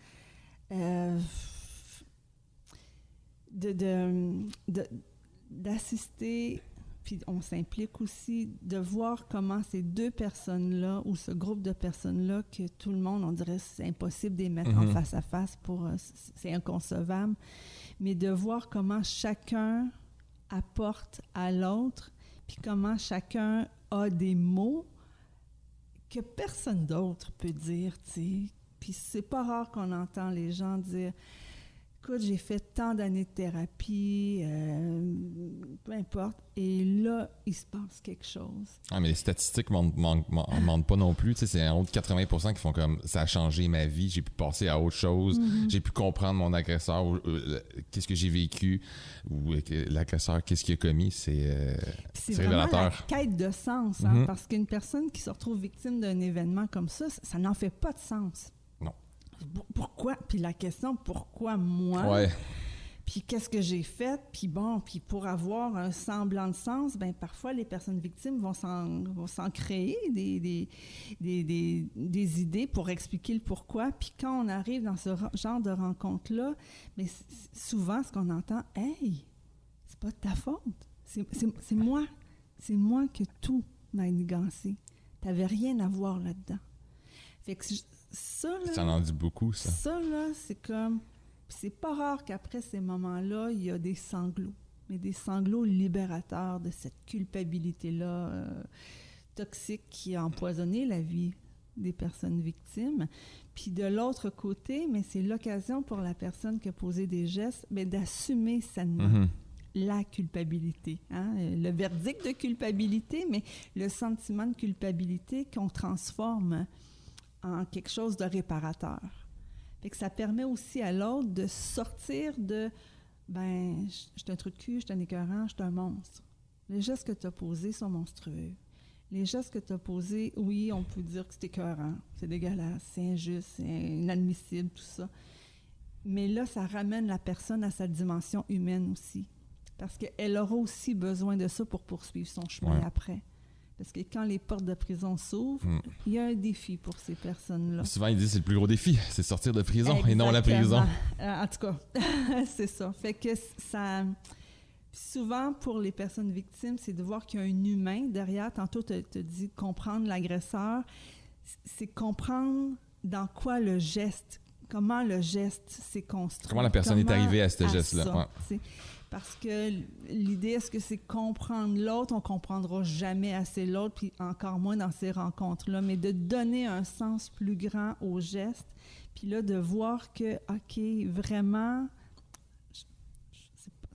d'assister, puis on s'implique aussi, de voir comment ces deux personnes-là, ou ce groupe de personnes-là, que tout le monde, on dirait c'est impossible de les mettre en face à face, c'est inconcevable, mais de voir comment chacun apporte à l'autre, puis comment chacun a des mots que personne d'autre peut dire, tu sais. Puis c'est pas rare qu'on entend les gens dire « Écoute, j'ai fait tant d'années de thérapie, peu importe. » Et là, il se passe quelque chose. Ah, mais les statistiques ne mentent pas non plus. Tu sais, c'est en haut de 80% qui font comme « Ça a changé ma vie, j'ai pu passer à autre chose, j'ai pu comprendre mon agresseur, qu'est-ce que j'ai vécu, ou l'agresseur, qu'est-ce qu'il a commis. » C'est révélateur. La quête de sens, parce qu'une personne qui se retrouve victime d'un événement comme ça n'en fait pas de sens. Non. Pourquoi? Puis la question, pourquoi moi? Ouais. Puis qu'est-ce que j'ai fait? Puis bon, puis pour avoir un semblant de sens, ben parfois les personnes victimes vont s'en créer des idées pour expliquer le pourquoi. Puis quand on arrive dans ce genre de rencontre-là, mais souvent ce qu'on entend, « Hey, c'est pas de ta faute, c'est moi. C'est moi que tout m'a manigancé. T'avais rien à voir là-dedans. » Fait que ça, là... Ça en dit beaucoup, ça. Ça, là, c'est comme... C'est pas rare qu'après ces moments-là, il y a des sanglots. Mais des sanglots libérateurs de cette culpabilité-là toxique qui a empoisonné la vie des personnes victimes. Puis de l'autre côté, mais c'est l'occasion pour la personne qui a posé des gestes, mais d'assumer sainement la culpabilité. Hein? Le verdict de culpabilité, mais le sentiment de culpabilité qu'on transforme en quelque chose de réparateur. Fait que ça permet aussi à l'autre de sortir de « ben, je suis un trou de cul, je suis un écœurant, je suis un monstre ». Les gestes que tu as posés sont monstrueux. Les gestes que tu as posés, oui, on peut dire que c'est écœurant, c'est dégueulasse, c'est injuste, c'est inadmissible, tout ça. Mais là, ça ramène la personne à sa dimension humaine aussi. Parce qu'elle aura aussi besoin de ça pour poursuivre son chemin après. Parce que quand les portes de prison s'ouvrent, il y a un défi pour ces personnes-là. Souvent, ils disent que c'est le plus gros défi, c'est sortir de prison et non la prison. En tout cas, c'est ça. Fait que ça... Souvent, pour les personnes victimes, c'est de voir qu'il y a un humain derrière. Tantôt, tu as dit comprendre l'agresseur. C'est comprendre dans quoi le geste, comment le geste s'est construit. Comment la personne est arrivée à ce geste-là. Parce que l'idée, est-ce que c'est comprendre l'autre? On ne comprendra jamais assez l'autre, puis encore moins dans ces rencontres-là, mais de donner un sens plus grand au geste, puis là, de voir que, OK, vraiment,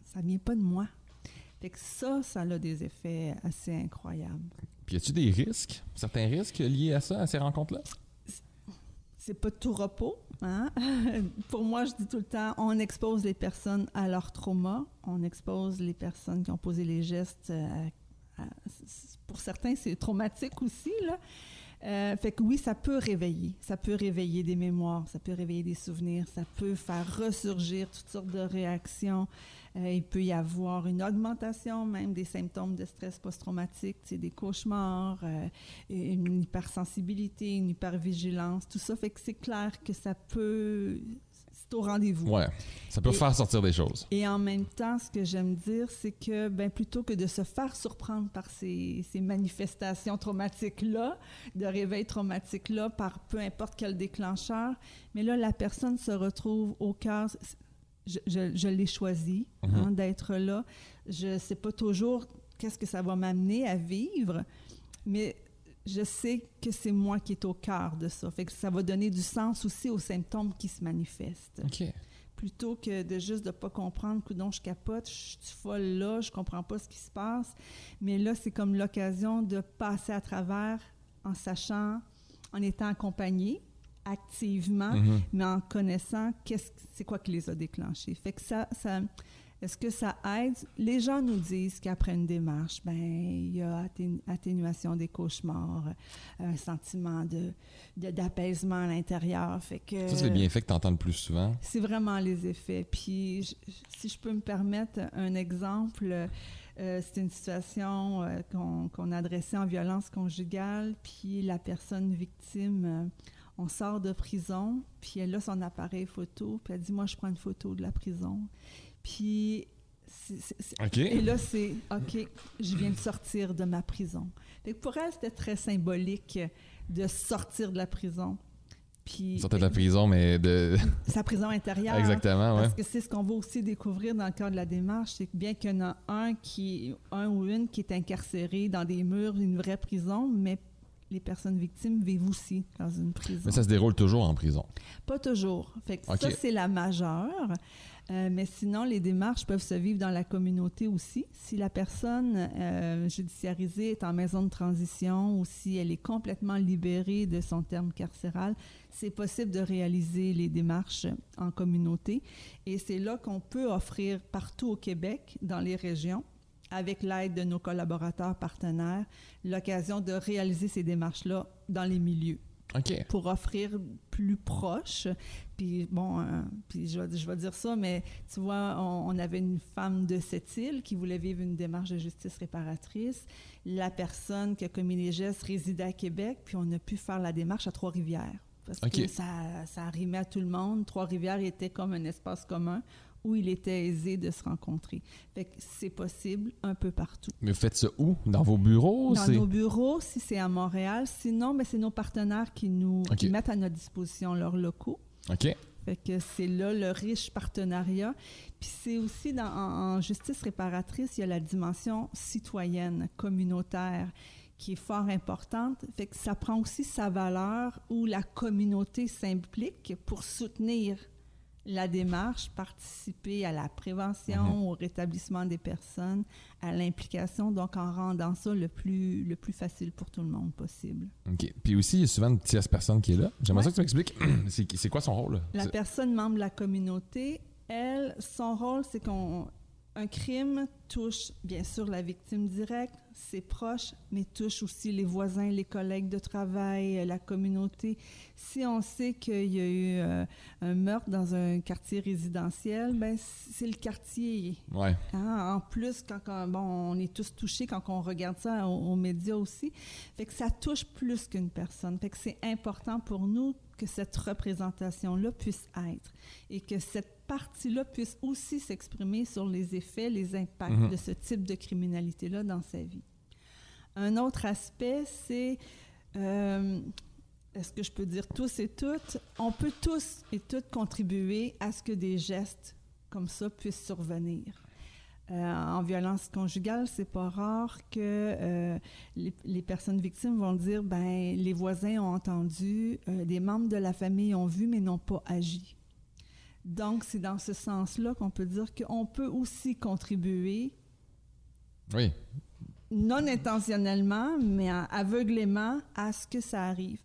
ça ne vient pas de moi. Fait que ça a des effets assez incroyables. Puis y a-tu des risques, certains risques liés à ça, à ces rencontres-là? C'est pas tout repos, hein? Pour moi, je dis tout le temps, on expose les personnes à leur trauma, on expose les personnes qui ont posé les gestes. Pour certains, c'est traumatique aussi, là. Fait que oui, ça peut réveiller des mémoires, ça peut réveiller des souvenirs, ça peut faire ressurgir toutes sortes de réactions. Il peut y avoir une augmentation même des symptômes de stress post-traumatique, des cauchemars, une hypersensibilité, une hypervigilance, tout ça. Fait que c'est clair que ça peut... C'est au rendez-vous. Ouais, ça peut faire sortir des choses. Et en même temps, ce que j'aime dire, c'est que plutôt que de se faire surprendre par ces manifestations traumatiques-là, de réveil traumatiques-là, par peu importe quel déclencheur, mais là, la personne se retrouve au cœur... Je l'ai choisi d'être là. Je ne sais pas toujours qu'est-ce que ça va m'amener à vivre, mais je sais que c'est moi qui est au cœur de ça. Fait que ça va donner du sens aussi aux symptômes qui se manifestent. OK. Plutôt que de juste de ne pas comprendre, coudonc, je capote, je suis folle là, je comprends pas ce qui se passe. Mais là, c'est comme l'occasion de passer à travers en sachant, en étant accompagné activement, mais en connaissant c'est quoi qui les a déclenchés. Fait que ça est-ce que ça aide? Les gens nous disent qu'après une démarche, il y a atténuation des cauchemars, un sentiment d'apaisement à l'intérieur. Fait que, ça, c'est les bienfaits que tu entends le plus souvent. C'est vraiment les effets. Puis, si je peux me permettre un exemple, c'est une situation qu'on adressait en violence conjugale, puis la personne victime... on sort de prison, puis elle a son appareil photo, puis elle dit « Moi, je prends une photo de la prison. » Puis, et là, c'est « OK, je viens de sortir de ma prison. » Fait que pour elle, c'était très symbolique de sortir de la prison. Puis, sortir de la prison, mais de... sa prison intérieure. Exactement, oui. Parce que c'est ce qu'on va aussi découvrir dans le cadre de la démarche, c'est que bien qu'il y en a un ou une qui est incarcéré dans des murs d'une vraie prison, mais les personnes victimes vivent aussi dans une prison. Mais ça se déroule toujours en prison? Pas toujours. Fait que okay. Ça, c'est la majeure. Mais sinon, les démarches peuvent se vivre dans la communauté aussi. Si la personne judiciarisée est en maison de transition ou si elle est complètement libérée de son terme carcéral, c'est possible de réaliser les démarches en communauté. Et c'est là qu'on peut offrir partout au Québec, dans les régions, avec l'aide de nos collaborateurs partenaires, l'occasion de réaliser ces démarches-là dans les milieux. OK. Pour offrir plus proche. Puis bon, puis je vais dire ça, mais tu vois, on avait une femme de cette île qui voulait vivre une démarche de justice réparatrice. La personne qui a commis les gestes résidait à Québec, puis on a pu faire la démarche à Trois-Rivières. Parce que ça arrimait à tout le monde. Trois-Rivières était comme un espace commun où il était aisé de se rencontrer. Fait que c'est possible un peu partout. Mais vous faites ça où? Dans vos bureaux? Dans nos bureaux, si c'est à Montréal. Sinon, c'est nos partenaires qui mettent à notre disposition leurs locaux. OK. Fait que c'est là le riche partenariat. Puis c'est aussi en justice réparatrice, il y a la dimension citoyenne, communautaire, qui est fort importante. Fait que ça prend aussi sa valeur où la communauté s'implique pour soutenir la démarche, participer à la prévention, au rétablissement des personnes, à l'implication, donc en rendant ça le plus facile pour tout le monde possible. OK. Puis aussi, il y a souvent une tierce personne qui est là. J'aimerais ça que tu m'expliques, c'est quoi son rôle? La personne membre de la communauté, elle, son rôle, c'est qu'un crime touche bien sûr la victime directe, ses proches, mais touche aussi les voisins, les collègues de travail, la communauté. Si on sait qu'il y a eu un meurtre dans un quartier résidentiel, c'est le quartier. Ouais. En plus, on est tous touchés quand on regarde ça aux médias aussi. Fait que ça touche plus qu'une personne. Fait que c'est important pour nous que cette représentation-là puisse être et que cette partie-là puisse aussi s'exprimer sur les effets, les impacts de ce type de criminalité-là dans sa vie. Un autre aspect, c'est, est-ce que je peux dire tous et toutes, on peut tous et toutes contribuer à ce que des gestes comme ça puissent survenir. En violence conjugale, c'est pas rare que les personnes victimes vont dire, les voisins ont entendu, des membres de la famille ont vu mais n'ont pas agi. Donc, c'est dans ce sens-là qu'on peut dire qu'on peut aussi contribuer. Oui. non intentionnellement, mais aveuglément à ce que ça arrive.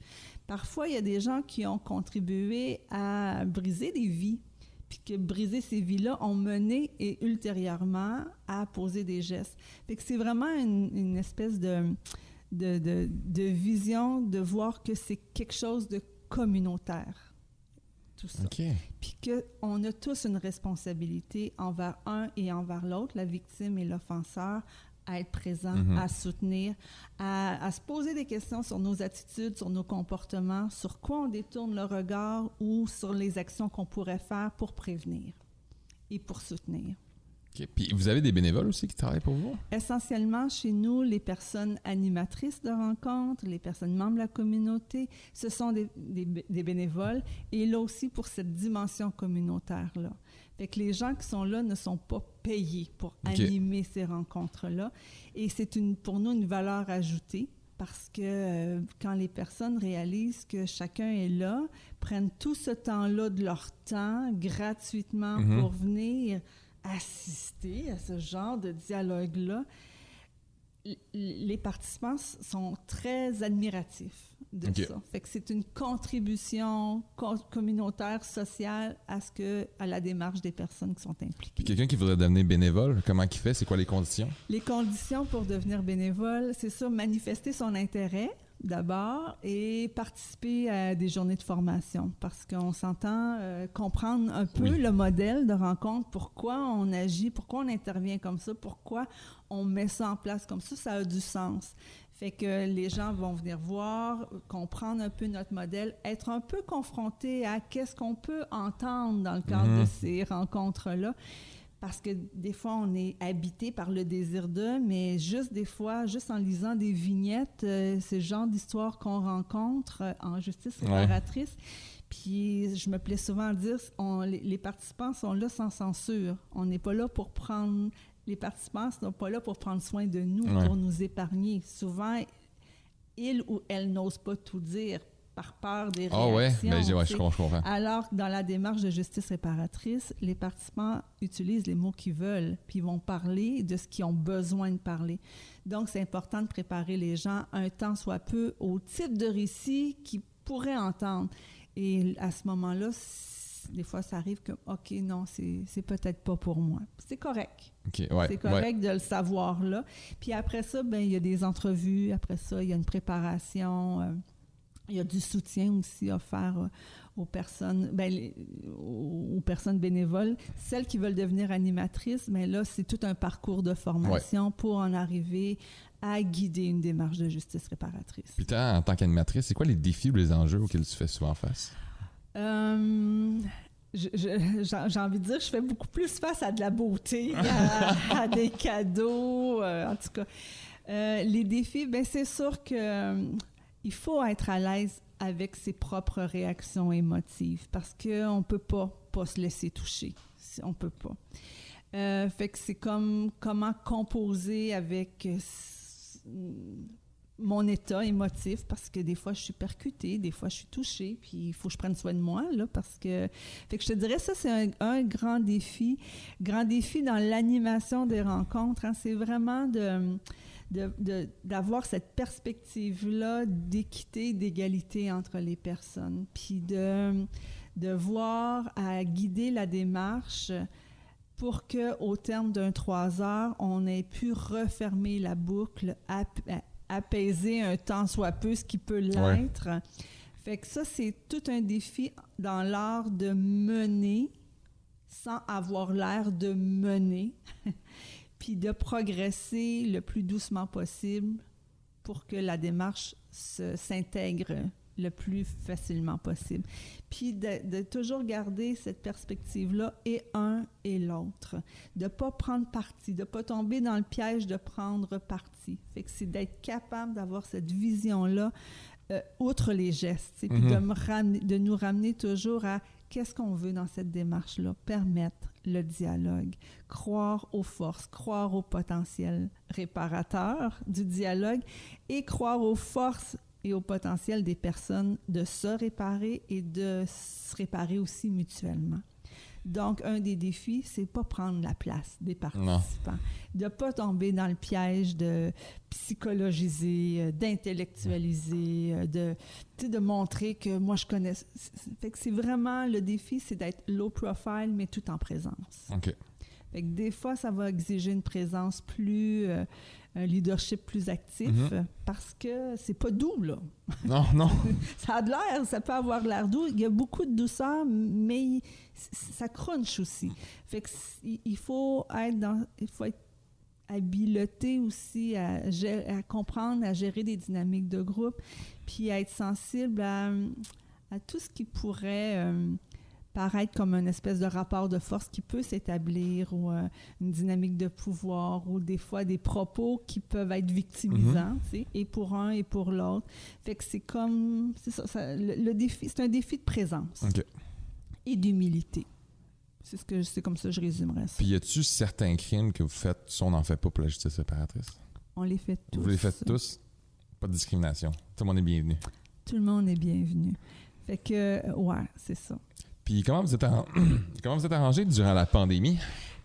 Parfois, il y a des gens qui ont contribué à briser des vies, puis que briser ces vies-là ont mené et ultérieurement à poser des gestes. Fait que c'est vraiment une espèce de vision, de voir que c'est quelque chose de communautaire, tout ça. OK. Puis qu'on a tous une responsabilité envers un et envers l'autre, la victime et l'offenseur, à être présent, à soutenir, à se poser des questions sur nos attitudes, sur nos comportements, sur quoi on détourne le regard ou sur les actions qu'on pourrait faire pour prévenir et pour soutenir. OK. Puis vous avez des bénévoles aussi qui travaillent pour vous? Essentiellement, chez nous, les personnes animatrices de rencontres, les personnes membres de la communauté, ce sont des bénévoles. Et là aussi, pour cette dimension communautaire-là. Fait que les gens qui sont là ne sont pas payés pour animer ces rencontres-là. Et c'est pour nous une valeur ajoutée parce que quand les personnes réalisent que chacun est là, prennent tout ce temps-là de leur temps gratuitement pour venir assister à ce genre de dialogue-là, les participants sont très admiratifs de ça. Fait que c'est une contribution communautaire, sociale à la démarche des personnes qui sont impliquées. Puis quelqu'un qui voudrait devenir bénévole, comment il fait? C'est quoi les conditions? Les conditions pour devenir bénévole, c'est ça, manifester son intérêt d'abord et participer à des journées de formation parce qu'on s'entend comprendre un peu le modèle de rencontre, pourquoi on agit, pourquoi on intervient comme ça, pourquoi on met ça en place comme ça a du sens. Fait que les gens vont venir voir, comprendre un peu notre modèle, être un peu confrontés à qu'est-ce qu'on peut entendre dans le cadre de ces rencontres-là. Parce que des fois, on est habité par le désir d'eux, mais juste des fois, juste en lisant des vignettes, c'est le genre d'histoire qu'on rencontre en justice réparatrice. Puis je me plais souvent à dire, les participants sont là sans censure. On n'est pas là pour prendre... Les participants ne sont pas là pour prendre soin de nous, pour nous épargner. Souvent, ils ou elles n'osent pas tout dire par peur des réactions. Je comprends. Alors que dans la démarche de justice réparatrice, les participants utilisent les mots qu'ils veulent, puis ils vont parler de ce qu'ils ont besoin de parler. Donc, c'est important de préparer les gens un temps soit peu au type de récit qu'ils pourraient entendre. Et à ce moment-là, des fois, ça arrive que, OK, non, c'est peut-être pas pour moi. C'est correct. C'est correct de le savoir là. Puis après ça, il y a des entrevues. Après ça, il y a une préparation. Il y a du soutien aussi offert aux personnes bénévoles. Celles qui veulent devenir animatrices, mais là, c'est tout un parcours de formation pour en arriver à guider une démarche de justice réparatrice. Puis toi, en tant qu'animatrice, c'est quoi les défis ou les enjeux auxquels tu fais souvent face? J'ai envie de dire, je fais beaucoup plus face à de la beauté, à des cadeaux, en tout cas. Les défis, c'est sûr que il faut être à l'aise avec ses propres réactions émotives parce qu'on ne peut pas se laisser toucher. On ne peut pas. Fait que c'est comme comment composer avec mon état émotif parce que des fois, je suis percutée, des fois, je suis touchée, puis il faut que je prenne soin de moi, là, parce que... Fait que je te dirais, ça, c'est un grand défi. Grand défi dans l'animation des rencontres, hein, c'est vraiment d'avoir cette perspective-là d'équité, d'égalité entre les personnes, puis de voir à guider la démarche pour qu'au terme d'un 3 heures, on ait pu refermer la boucle, apaiser un tant soit peu ce qui peut l'être. Fait que ça, c'est tout un défi dans l'art de mener sans avoir l'air de mener, puis de progresser le plus doucement possible pour que la démarche s'intègre le plus facilement possible. Puis de toujours garder cette perspective-là, et un et l'autre. De ne pas prendre parti, de ne pas tomber dans le piège de prendre parti. Fait que c'est d'être capable d'avoir cette vision-là, outre les gestes, puis de nous ramener toujours à qu'est-ce qu'on veut dans cette démarche-là. Permettre le dialogue, croire aux forces, croire au potentiel réparateur du dialogue et croire aux forces et au potentiel des personnes de se réparer et de se réparer aussi mutuellement. Donc, un des défis, c'est pas prendre la place des participants. De ne pas tomber dans le piège de psychologiser, d'intellectualiser, de montrer que moi, je connais. Fait que c'est vraiment, le défi, c'est d'être low profile, mais tout en présence. OK. Fait que des fois, ça va exiger une présence plus... un leadership plus actif, parce que c'est pas doux, là. Non. Ça a de l'air, ça peut avoir l'air doux. Il y a beaucoup de douceur, mais ça crunch aussi. Fait que il faut être habilité aussi à comprendre, à gérer des dynamiques de groupe, puis à être sensible à tout ce qui pourrait paraître comme une espèce de rapport de force qui peut s'établir, ou une dynamique de pouvoir, ou des fois des propos qui peuvent être victimisants, tu sais, et pour un et pour l'autre. Fait que c'est comme... C'est ça, le défi, c'est un défi de présence et d'humilité. C'est comme ça que je résumerais ça. Puis y a-tu certains crimes que vous faites si on n'en fait pas pour la justice réparatrice? On les fait tous. Vous les faites tous? Pas de discrimination. Tout le monde est bienvenu. Tout le monde est bienvenu. Fait que, ouais, c'est ça. Puis comment vous êtes arrangé durant la pandémie?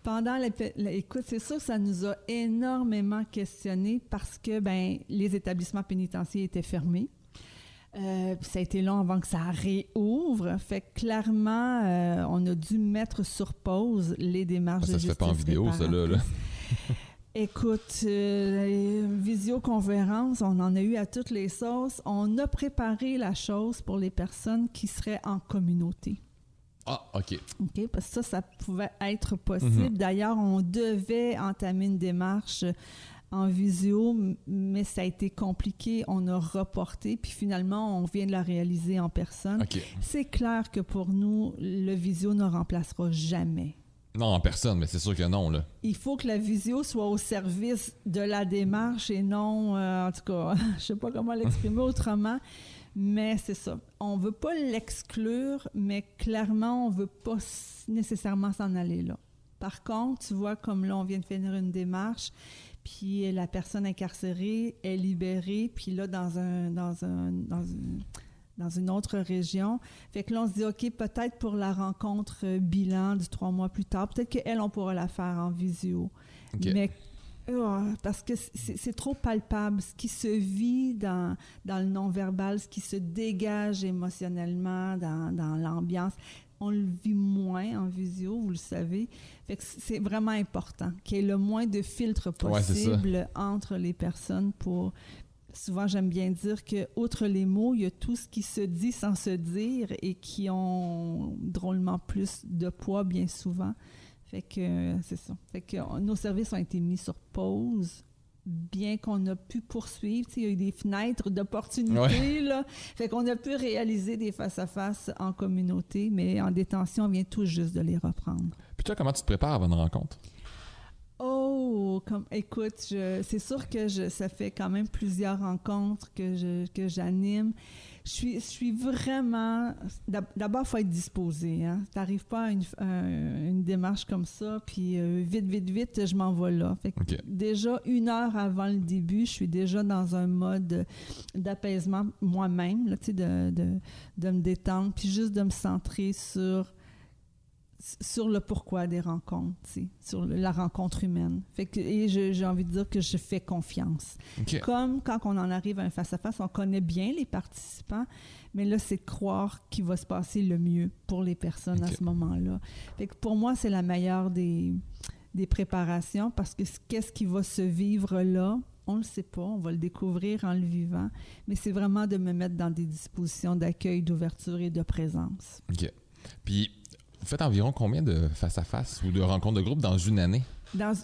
Pendant écoute, c'est sûr que ça nous a énormément questionnés parce que les établissements pénitentiaires étaient fermés. Ça a été long avant que ça réouvre. Fait que clairement, on a dû mettre sur pause les démarches de justice. Ça se fait pas en vidéo, ça, là. Écoute, visioconférence, on en a eu à toutes les sauces. On a préparé la chose pour les personnes qui seraient en communauté. Ah, OK. OK, parce que ça pouvait être possible. D'ailleurs, on devait entamer une démarche en visio, mais ça a été compliqué. On a reporté, puis finalement, on vient de la réaliser en personne. OK. C'est clair que pour nous, le visio ne remplacera jamais. Non, en personne, mais c'est sûr que non, là. Il faut que la visio soit au service de la démarche et non, en tout cas, je sais pas comment l'exprimer autrement, mais c'est ça. On veut pas l'exclure, mais clairement, on veut pas nécessairement s'en aller là. Par contre, tu vois, comme là, on vient de finir une démarche, puis la personne incarcérée est libérée, puis là, dans une autre région. Fait que là, on se dit, OK, peut-être pour la rencontre bilan du 3 mois plus tard, peut-être qu'elle, on pourra la faire en visio. Okay. Mais parce que c'est trop palpable. Ce qui se vit dans le non-verbal, ce qui se dégage émotionnellement dans l'ambiance, on le vit moins en visio, vous le savez. Fait que c'est vraiment important qu'il y ait le moins de filtres possible entre les personnes pour... Souvent, j'aime bien dire que, outre les mots, il y a tout ce qui se dit sans se dire et qui ont drôlement plus de poids bien souvent. Fait que c'est ça. Fait que nos services ont été mis sur pause, bien qu'on a pu poursuivre. Il y a eu des fenêtres d'opportunité, là. Fait qu'on a pu réaliser des face-à-face en communauté, mais en détention, on vient tout juste de les reprendre. Puis toi, comment tu te prépares avant une rencontre? Écoute, c'est sûr que ça fait quand même plusieurs rencontres que j'anime. Je suis vraiment... D'abord, il faut être disposé. Hein? Tu n'arrives pas à une démarche comme ça, puis vite, je m'en vais là. Fait que déjà, 1 heure avant le début, je suis déjà dans un mode d'apaisement moi-même, là, de me détendre, puis juste de me centrer sur le pourquoi des rencontres, sur la rencontre humaine. Fait que, et j'ai envie de dire que je fais confiance. Comme quand on en arrive à un face-à-face, on connaît bien les participants, mais là, c'est de croire qu'il va se passer le mieux pour les personnes à ce moment-là. Fait que pour moi, c'est la meilleure des préparations, parce que qu'est-ce qui va se vivre là, on le sait pas, on va le découvrir en le vivant, mais c'est vraiment de me mettre dans des dispositions d'accueil, d'ouverture et de présence. OK. Puis, vous faites environ combien de face-à-face ou de rencontres de groupe dans une année?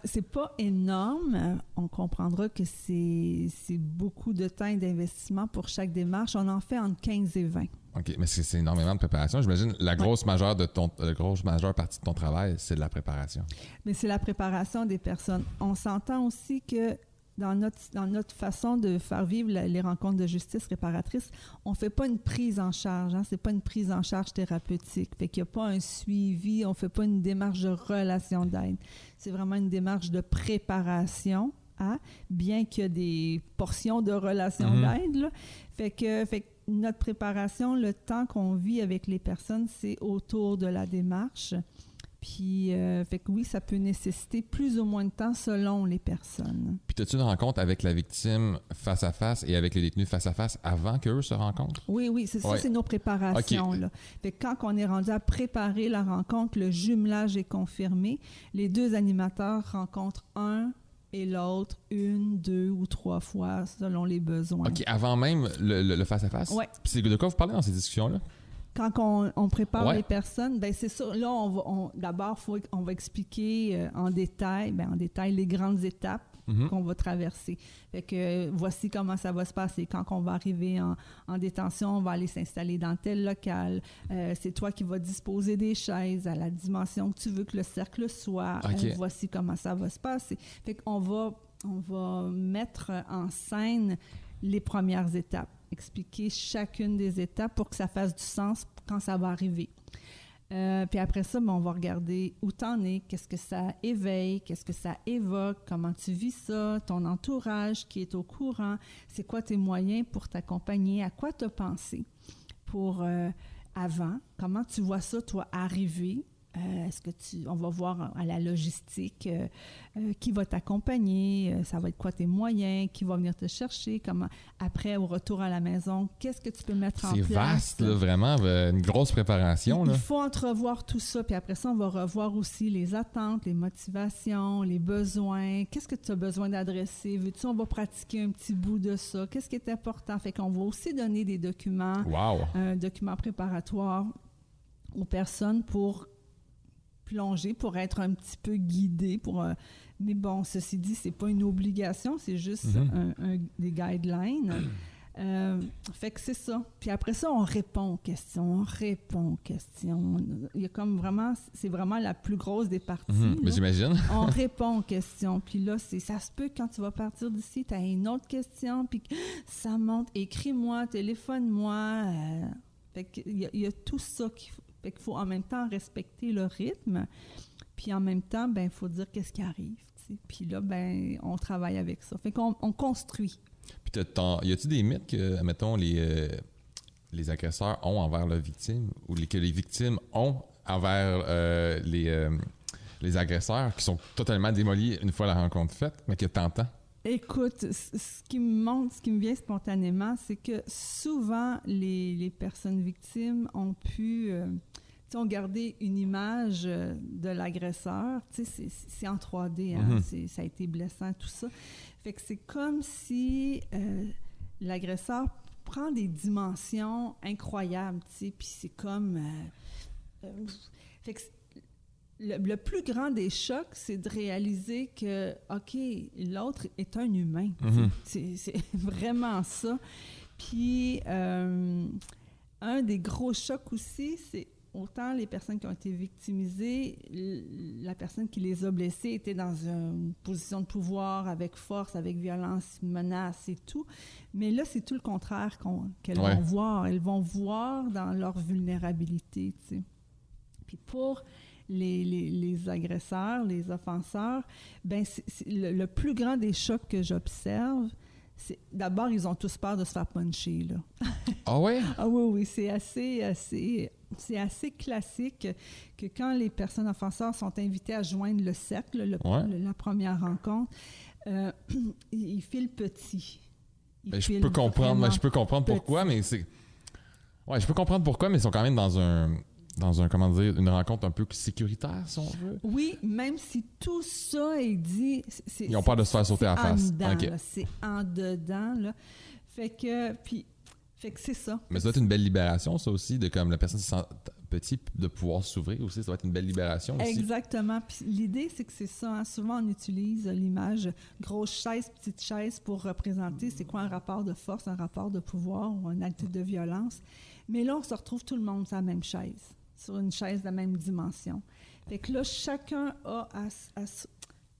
C'est pas énorme. On comprendra que c'est beaucoup de temps et d'investissement pour chaque démarche. On en fait entre 15 et 20. OK, mais c'est énormément de préparation. J'imagine la grosse majeure partie de ton travail, c'est de la préparation. Mais c'est la préparation des personnes. On s'entend aussi que dans notre façon de faire vivre les rencontres de justice réparatrice, on ne fait pas une prise en charge. Hein? Ce n'est pas une prise en charge thérapeutique. Fait qu'il n'y a pas un suivi, on ne fait pas une démarche de relation d'aide. C'est vraiment une démarche de préparation, bien qu'il y a des portions de relation d'aide. Là. Fait que notre préparation, le temps qu'on vit avec les personnes, c'est autour de la démarche. Puis, fait que oui, ça peut nécessiter plus ou moins de temps selon les personnes. Puis, as-tu une rencontre avec la victime face à face et avec les détenus face à face avant qu'eux se rencontrent? Oui, ça, c'est nos préparations. Okay. Là. Fait que quand on est rendu à préparer la rencontre, le jumelage est confirmé. Les deux animateurs rencontrent un et l'autre 1, 2 ou 3 fois selon les besoins. OK, avant même le face-à-face? Oui. Puis c'est de quoi vous parlez dans ces discussions-là? Quand on prépare Ouais. les personnes, ben c'est ça. Là, d'abord, on va expliquer en détail les grandes étapes qu'on va traverser. Fait que voici comment ça va se passer. Quand on va arriver en détention, on va aller s'installer dans tel local. C'est toi qui vas disposer des chaises à la dimension que tu veux que le cercle soit. Okay. Voici comment ça va se passer. Fait qu'on va mettre en scène les premières étapes. Expliquer chacune des étapes pour que ça fasse du sens quand ça va arriver. Puis après ça, on va regarder où t'en es, qu'est-ce que ça éveille, qu'est-ce que ça évoque, comment tu vis ça, ton entourage qui est au courant, c'est quoi tes moyens pour t'accompagner, à quoi t'as pensé pour avant, comment tu vois ça, toi, arriver. Est-ce que on va voir à la logistique qui va t'accompagner, ça va être quoi tes moyens, qui va venir te chercher, comment après au retour à la maison, qu'est-ce que tu peux mettre en place? C'est vaste, là, vraiment, une grosse préparation. Il là. faut entrevoir tout ça, puis après ça, on va revoir aussi les attentes, les motivations, les besoins, qu'est-ce que tu as besoin d'adresser, veux-tu, on va pratiquer un petit bout de ça, qu'est-ce qui est important, fait qu'on va aussi donner des documents, documents préparatoires aux personnes pour plonger, pour être un petit peu guidé. Mais bon, ceci dit, c'est pas une obligation, c'est juste des guidelines. Fait que c'est ça. Puis après ça, on répond aux questions, Il y a comme vraiment, c'est vraiment la plus grosse des parties. Mais j'imagine. On répond aux questions. Puis là, ça se peut quand tu vas partir d'ici, tu as une autre question, puis ça monte, écris-moi, téléphone-moi. Fait qu'il y a tout ça qu'il faut. Fait qu'il faut en même temps respecter le rythme, puis en même temps, il faut dire qu'est-ce qui arrive. T'sais. Puis là, on travaille avec ça. Fait qu'on construit. Puis y a-tu des mythes que, mettons, les agresseurs ont envers leurs victimes ou que les victimes ont envers les agresseurs qui sont totalement démolis une fois la rencontre faite, mais que t'entends? Écoute, ce qui me vient spontanément, c'est que souvent, les personnes victimes ont pu ont gardé une image de l'agresseur. C'est en 3D, hein, ça a été blessant, tout ça. Fait que c'est comme si l'agresseur prend des dimensions incroyables, puis c'est comme... fait que le plus grand des chocs, c'est de réaliser que, OK, l'autre est un humain. C'est vraiment ça. Puis, un des gros chocs aussi, c'est autant les personnes qui ont été victimisées, la personne qui les a blessées était dans une position de pouvoir, avec force, avec violence, menace et tout. Mais là, c'est tout le contraire qu'elles vont voir. Elles vont voir dans leur vulnérabilité, tu sais. Puis pour les agresseurs, les offenseurs, c'est le plus grand des chocs que j'observe, c'est d'abord, ils ont tous peur de se faire puncher, là. Ah ouais? Ah oui, c'est assez classique que quand les personnes offenseurs sont invitées à joindre le cercle, la première rencontre, ils filent petit. Je peux comprendre pourquoi, mais c'est... Ouais, je peux comprendre pourquoi, mais ils sont quand même dans comment dire, une rencontre un peu sécuritaire, si on veut. Oui, même si tout ça est dit... Ils ont peur de se faire sauter à la face. C'est en dedans, là. Fait que c'est ça. Mais ça doit être une belle libération, ça aussi, de comme la personne se sent petit, de pouvoir s'ouvrir aussi. Ça doit être une belle libération aussi. Exactement. Puis l'idée, c'est que c'est ça. Hein. Souvent, on utilise l'image grosse chaise, petite chaise pour représenter c'est quoi un rapport de force, un rapport de pouvoir ou un acte de violence. Mais là, on se retrouve tout le monde sur la même chaise, sur une chaise de la même dimension. Fait que là, chacun a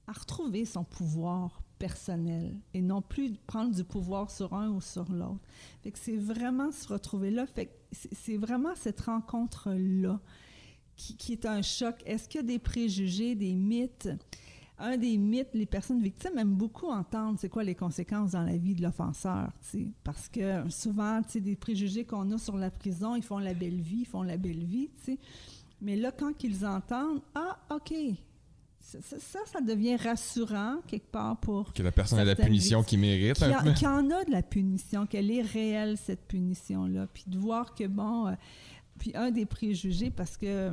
à retrouver son pouvoir personnel et non plus prendre du pouvoir sur un ou sur l'autre. Fait que c'est vraiment se retrouver là. Fait que c'est vraiment cette rencontre-là qui est un choc. Est-ce qu'il y a des préjugés, des mythes? Un des mythes, les personnes victimes aiment beaucoup entendre c'est quoi les conséquences dans la vie de l'offenseur, t'sais. Parce que souvent, des préjugés qu'on a sur la prison, ils font la belle vie, t'sais. Mais là, quand ils entendent, ah, OK, ça devient rassurant quelque part pour... Que la personne a la punition qu'il mérite. Qu'il y en a de la punition, qu'elle est réelle, cette punition-là. Puis de voir que, bon... puis un des préjugés, parce que,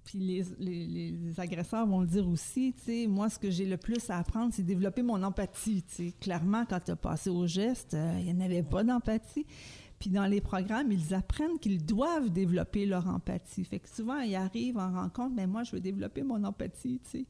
puis les agresseurs vont le dire aussi, tu sais, moi, ce que j'ai le plus à apprendre, c'est développer mon empathie, tu sais. Clairement, quand tu as passé au geste, il n'y en avait pas d'empathie. Puis dans les programmes, ils apprennent qu'ils doivent développer leur empathie. Fait que souvent, ils arrivent en rencontre, mais moi, je veux développer mon empathie, tu sais.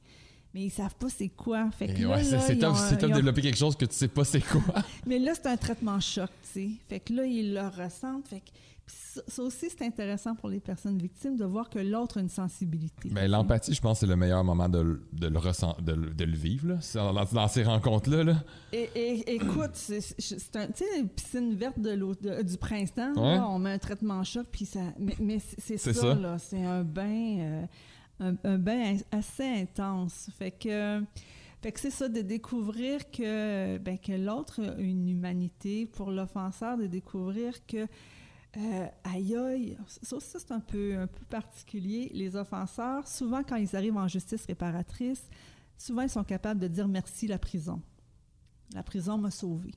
Mais ils savent pas c'est quoi. Fait que là, c'est top de développer quelque chose que tu sais pas c'est quoi. Mais là, c'est un traitement choc, tu sais. Fait que là, ils le ressentent. Fait que ça aussi, c'est intéressant pour les personnes victimes de voir que l'autre a une sensibilité. Bien, l'empathie, je pense que c'est le meilleur moment de le vivre, là, dans ces rencontres-là. Là. Écoute, c'est une piscine verte du printemps, ouais. Là, on met un traitement choc, puis ça... Mais c'est ça, là. C'est un bain... un bain assez intense. Fait que c'est ça, de découvrir que l'autre a une humanité, pour l'offenseur, de découvrir que aïe, ça c'est un peu particulier. Les offenseurs, souvent quand ils arrivent en justice réparatrice, souvent ils sont capables de dire merci la prison. La prison m'a sauvé.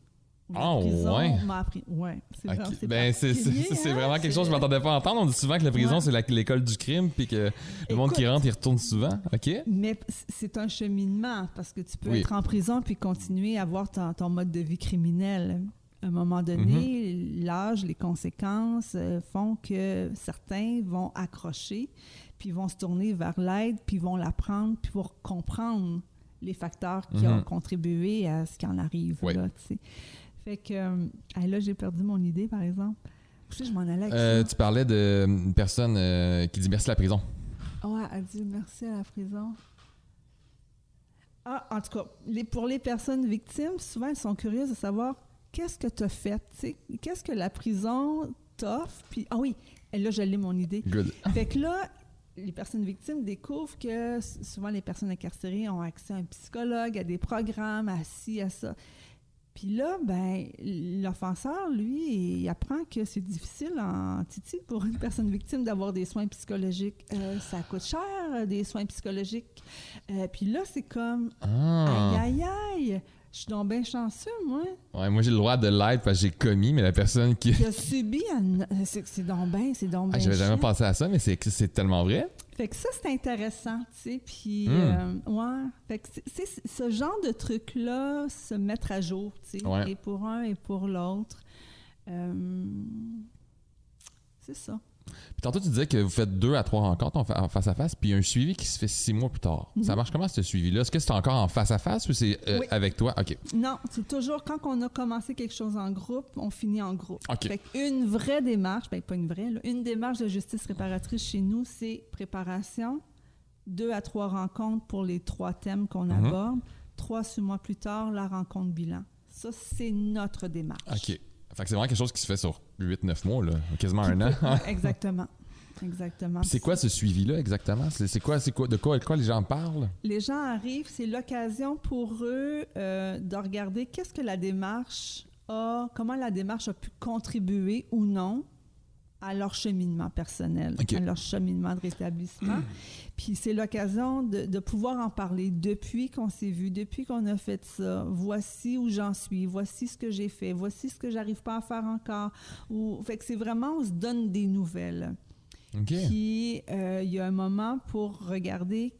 La prison m'a appris. Ouais, c'est okay. vraiment, c'est vraiment quelque chose que je ne m'attendais pas à entendre. On dit souvent que la prison, c'est l'école du crime, puis que le monde qui rentre, il retourne souvent. OK? Mais c'est un cheminement, parce que tu peux être en prison puis continuer à avoir ton mode de vie criminel. À un moment donné, l'âge, les conséquences font que certains vont accrocher, puis vont se tourner vers l'aide, puis vont l'apprendre, puis vont comprendre les facteurs qui ont contribué à ce qui en arrive. Oui. Là, tu sais. Fait que là, j'ai perdu mon idée, par exemple. Je m'en allais avec ça. Tu parlais d'une personne qui dit merci à la prison. Ouais, elle dit merci à la prison. Ah, en tout cas, pour les personnes victimes, souvent, elles sont curieuses de savoir qu'est-ce que tu as fait, tu sais, qu'est-ce que la prison t'offre. Puis, ah oui, là, je l'ai mon idée. Good. Fait que là, les personnes victimes découvrent que souvent les personnes incarcérées ont accès à un psychologue, à des programmes, à ci, à ça. Puis là, l'offenseur, lui, il apprend que c'est difficile en Titi pour une personne victime d'avoir des soins psychologiques. Ça coûte cher, des soins psychologiques. Puis là, c'est comme aïe, aïe, aïe. Je suis donc bien chanceux, moi. Ouais, moi, j'ai le droit de l'aide parce que j'ai commis, mais la personne qui a subi, c'est donc bien j'avais jamais pensé à ça, mais c'est tellement vrai. Fait que ça, c'est intéressant, tu sais, puis ouais, fait que c'est ce genre de truc-là, se mettre à jour, tu sais, et pour un et pour l'autre. C'est ça. Puis tantôt, tu disais que vous faites 2 à 3 rencontres en face-à-face, puis il y a un suivi qui se fait 6 mois plus tard. Ça marche comment, ce suivi-là? Est-ce que c'est encore en face-à-face ou c'est avec toi? OK. Non, c'est toujours quand on a commencé quelque chose en groupe, on finit en groupe. OK. Fait qu'une vraie démarche, pas une vraie, là, une démarche de justice réparatrice chez nous, c'est préparation, 2 à 3 rencontres pour les 3 thèmes qu'on aborde, 3 mois plus tard, la rencontre bilan. Ça, c'est notre démarche. OK. Fait que c'est vraiment quelque chose qui se fait sur 8-9 mois, là, quasiment un an. Exactement. Exactement. C'est quoi ce suivi-là, exactement? C'est quoi, de quoi les gens parlent? Les gens arrivent, c'est l'occasion pour eux de regarder qu'est-ce que la démarche comment la démarche a pu contribuer ou non à leur cheminement personnel, à leur cheminement de rétablissement. Puis c'est l'occasion de pouvoir en parler depuis qu'on s'est vu, depuis qu'on a fait ça. Voici où j'en suis, voici ce que j'ai fait, voici ce que j'arrive pas à faire encore. Fait que c'est vraiment, on se donne des nouvelles. Puis il y a un moment pour regarder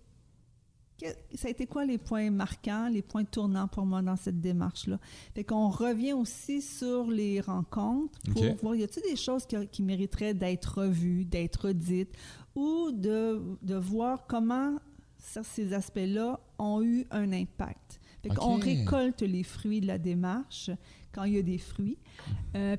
ça a été quoi les points marquants, les points tournants pour moi dans cette démarche-là. Fait qu'on revient aussi sur les rencontres pour voir, y a-t-il des choses qui mériteraient d'être revues, d'être dites, ou de voir comment ces aspects-là ont eu un impact. Fait qu'on récolte les fruits de la démarche quand il y a des fruits.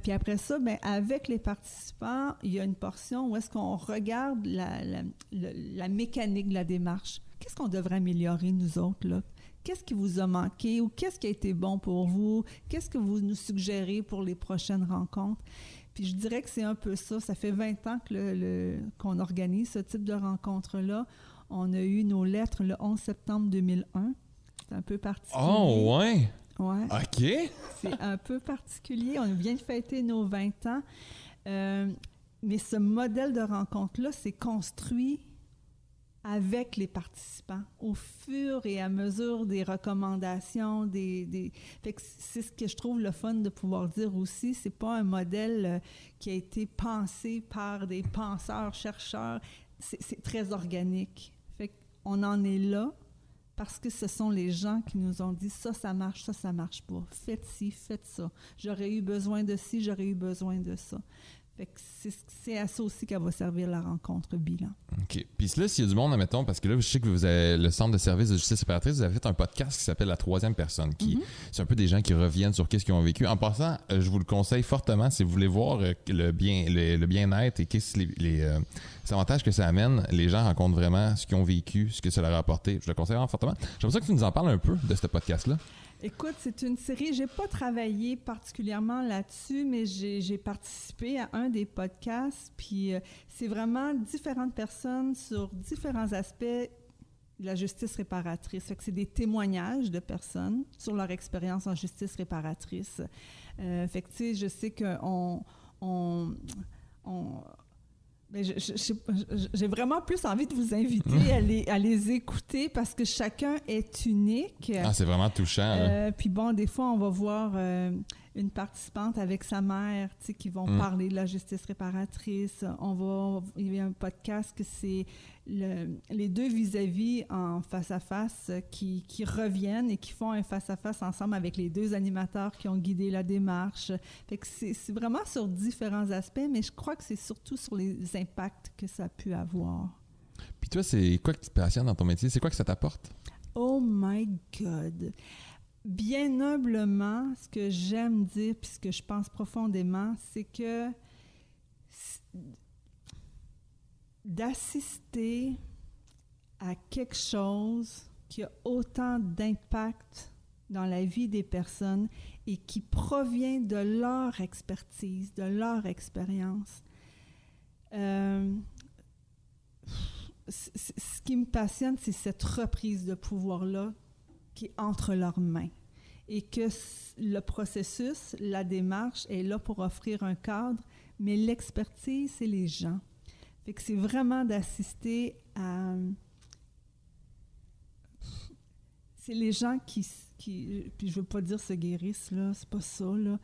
Puis après ça, avec les participants, il y a une portion où est-ce qu'on regarde la mécanique de la démarche. Qu'est-ce qu'on devrait améliorer, nous autres, là? Qu'est-ce qui vous a manqué ou qu'est-ce qui a été bon pour vous? Qu'est-ce que vous nous suggérez pour les prochaines rencontres? Puis je dirais que c'est un peu ça. Ça fait 20 ans qu'on organise ce type de rencontre-là. On a eu nos lettres le 11 septembre 2001. C'est un peu particulier. Oh, ouais! Ouais. OK! C'est un peu particulier. On vient de fêter nos 20 ans. Mais ce modèle de rencontre-là s'est construit avec les participants, au fur et à mesure des recommandations, Fait que c'est ce que je trouve le fun de pouvoir dire aussi, c'est pas un modèle qui a été pensé par des penseurs, chercheurs, c'est très organique. Fait qu'on en est là parce que ce sont les gens qui nous ont dit ça marche pas, faites ci, faites ça, j'aurais eu besoin de ci, j'aurais eu besoin de ça. Fait que c'est à ça aussi qu'elle va servir la rencontre bilan. OK. Puis là, s'il y a du monde, admettons, parce que là, je sais que vous avez le Centre de services de justice réparatrice, vous avez fait un podcast qui s'appelle La troisième personne, qui c'est un peu des gens qui reviennent sur qu'est-ce qu'ils ont vécu. En passant, je vous le conseille fortement, si vous voulez voir le bien-être et qu'est-ce les avantages que ça amène, les gens rencontrent vraiment ce qu'ils ont vécu, ce que ça leur a apporté. Je le conseille vraiment fortement. J'aimerais ça que tu nous en parles un peu de ce podcast-là. Écoute, c'est une série, j'ai pas travaillé particulièrement là-dessus, mais j'ai participé à un des podcasts, puis c'est vraiment différentes personnes sur différents aspects de la justice réparatrice. Fait que c'est des témoignages de personnes sur leur expérience en justice réparatrice. Fait que tu sais, je sais qu'on ben, j'ai vraiment plus envie de vous inviter à les écouter parce que chacun est unique. Ah, c'est vraiment touchant. Puis bon, des fois, on va voir une participante avec sa mère, tu sais, qui vont parler de la justice réparatrice. Il y a un podcast que c'est les deux vis-à-vis en face-à-face qui reviennent et qui font un face-à-face ensemble avec les deux animateurs qui ont guidé la démarche. Fait que c'est vraiment sur différents aspects, mais je crois que c'est surtout sur les impacts que ça a pu avoir. Puis toi, c'est quoi qui te passionne dans ton métier? C'est quoi que ça t'apporte? Oh my God! Bien humblement, ce que j'aime dire, puis ce que je pense profondément, c'est que d'assister à quelque chose qui a autant d'impact dans la vie des personnes et qui provient de leur expertise, de leur expérience. Ce qui me passionne, c'est cette reprise de pouvoir-là qui est entre leurs mains et que le processus, la démarche est là pour offrir un cadre, mais l'expertise, c'est les gens. Fait que c'est vraiment d'assister à... C'est les gens qui puis je veux pas dire se guérissent, là, c'est pas ça, là,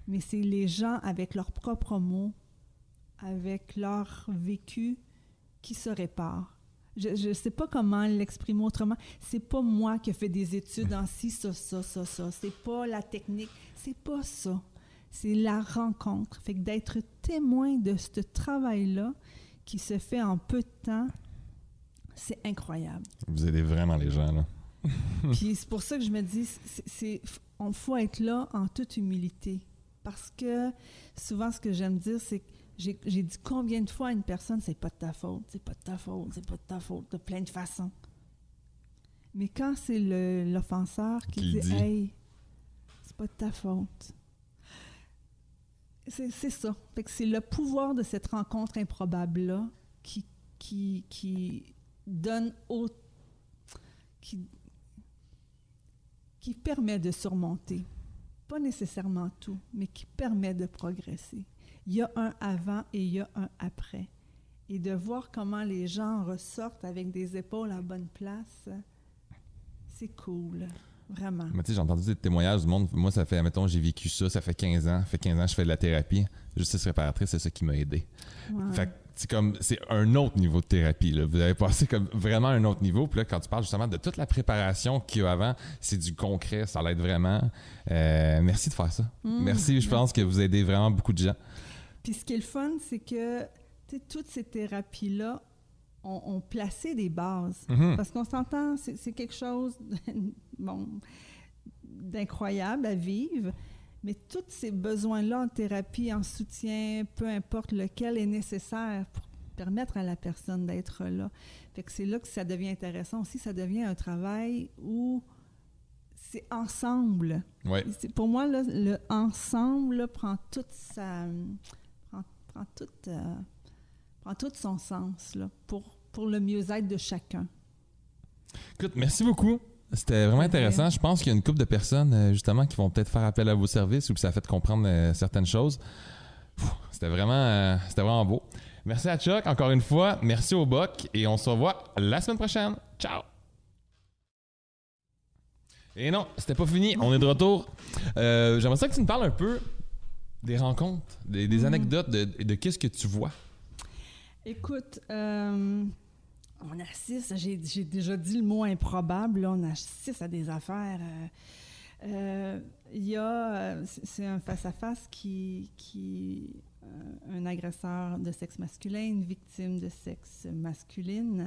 mais c'est les gens avec leurs propres mots, avec leur vécu, qui se réparent. Je sais pas comment l'exprimer autrement. C'est pas moi qui ai fait des études en ci, ça. C'est pas la technique. C'est pas ça. C'est la rencontre. Fait que d'être témoin de ce travail-là qui se fait en peu de temps, c'est incroyable. Vous aidez vraiment les gens, là. Puis c'est pour ça que je me dis, on faut être là en toute humilité. Parce que souvent, ce que j'aime dire, c'est que j'ai dit combien de fois à une personne, c'est pas de ta faute, c'est pas de ta faute, c'est pas de ta faute, de plein de façons. Mais quand c'est l'offenseur qui dit « Hey, c'est pas de ta faute », c'est ça. Fait que c'est le pouvoir de cette rencontre improbable-là qui donne qui permet de surmonter. Pas nécessairement tout, mais qui permet de progresser. Il y a un avant et il y a un après. Et de voir comment les gens ressortent avec des épaules à bonne place, c'est cool, vraiment. Mais tu sais, j'ai entendu des témoignages du monde. Moi, ça fait, mettons, j'ai vécu ça, ça fait 15 ans. Ça fait 15 ans que je fais de la thérapie. Justice réparatrice, c'est ça qui m'a aidé. Ouais. Fait que c'est un autre niveau de thérapie, là. Vous avez passé comme vraiment un autre niveau. Puis là, quand tu parles justement de toute la préparation qu'il y a avant, c'est du concret, ça l'aide vraiment. Merci de faire ça. Merci, je pense que vous aidez vraiment beaucoup de gens. Puis ce qui est le fun, c'est que toutes ces thérapies-là ont placé des bases. Parce qu'on s'entend, c'est quelque chose d'incroyable à vivre, mais tous ces besoins-là en thérapie, en soutien, peu importe lequel, est nécessaire pour permettre à la personne d'être là. Fait que c'est là que ça devient intéressant aussi. Ça devient un travail où c'est ensemble. Ouais. Pour moi, là, le ensemble là, prend tout son sens là, pour le mieux-être de chacun. Écoute, merci beaucoup. C'était vraiment intéressant. Je pense qu'il y a une couple de personnes, justement, qui vont peut-être faire appel à vos services ou que ça a fait comprendre certaines choses. C'était vraiment beau. Merci à Chuck, encore une fois. Merci au Boc et on se revoit la semaine prochaine. Ciao! Et non, c'était pas fini. On est de retour. J'aimerais ça que tu nous parles un peu des rencontres, des anecdotes de qu'est-ce que tu vois. Écoute, on assiste, j'ai déjà dit le mot improbable, là, on assiste à des affaires. Il y a, c'est un face-à-face qui un agresseur de sexe masculin, une victime de sexe masculin,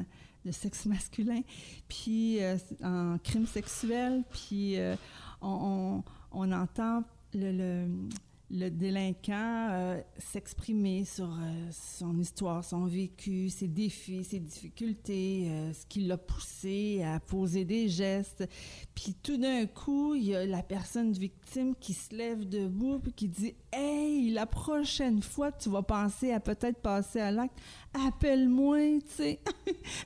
puis en crime sexuel, puis on entend le délinquant s'exprimer sur son histoire, son vécu, ses défis, ses difficultés, ce qui l'a poussé à poser des gestes. Puis tout d'un coup, il y a la personne victime qui se lève debout puis qui dit « Hey, la prochaine fois que tu vas penser à peut-être passer à l'acte, appelle-moi, tu sais. »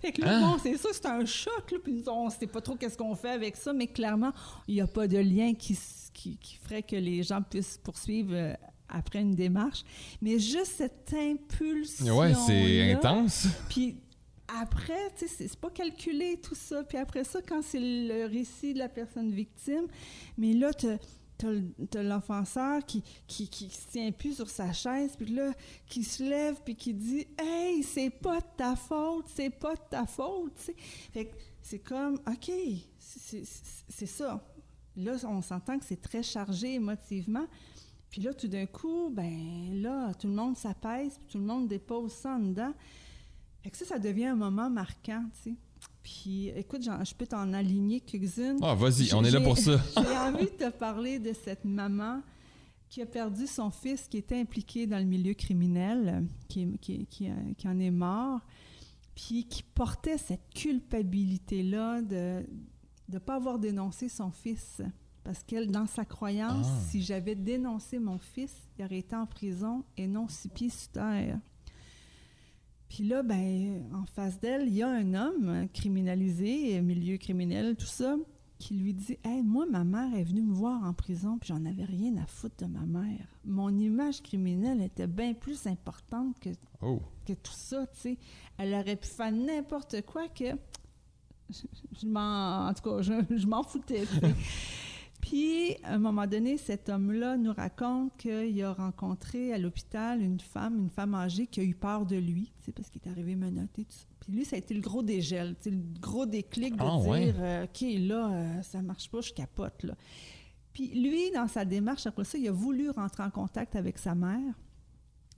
Fait que là, bon, c'est ça, c'est un choc, là, puis on ne sait pas trop qu'est-ce qu'on fait avec ça, mais clairement, il n'y a pas de lien qui ferait que les gens puissent poursuivre après une démarche. Mais juste cette impulsion. Ouais, c'est intense. Puis après, tu sais, c'est pas calculé tout ça. Puis après ça, quand c'est le récit de la personne victime, mais là, t'as l'offenseur qui se tient plus sur sa chaise, puis là, qui se lève, puis qui dit « Hey, c'est pas de ta faute, c'est pas de ta faute. » tu sais. Fait que c'est comme « OK, c'est ça. » Là, on s'entend que c'est très chargé émotivement. Puis là, tout d'un coup, ben là, tout le monde s'apaise, puis tout le monde dépose ça en dedans. Fait que ça devient un moment marquant, tu sais. Puis, écoute, je peux t'en aligner quelques-unes. Ah, vas-y, on est là pour ça. J'ai envie de te parler de cette maman qui a perdu son fils, qui était impliqué dans le milieu criminel, qui en est mort, puis qui portait cette culpabilité-là de ne pas avoir dénoncé son fils. Parce qu'elle, dans sa croyance, si j'avais dénoncé mon fils, il aurait été en prison et non 6 pieds sous terre. Puis là, ben, en face d'elle, il y a un homme criminalisé, milieu criminel, tout ça, qui lui dit « Hey, moi, ma mère est venue me voir en prison, puis j'en avais rien à foutre de ma mère. Mon image criminelle était bien plus importante que tout ça, tu sais. Elle aurait pu faire n'importe quoi que... En tout cas, je m'en foutais, tu sais. » Puis, à un moment donné, cet homme-là nous raconte qu'il a rencontré à l'hôpital une femme âgée qui a eu peur de lui, parce qu'il est arrivé menotté, tout ça. Puis lui, ça a été le gros dégel, le gros déclic de dire OK, là, ça marche pas, je capote, là. Puis lui, dans sa démarche, après ça, il a voulu rentrer en contact avec sa mère.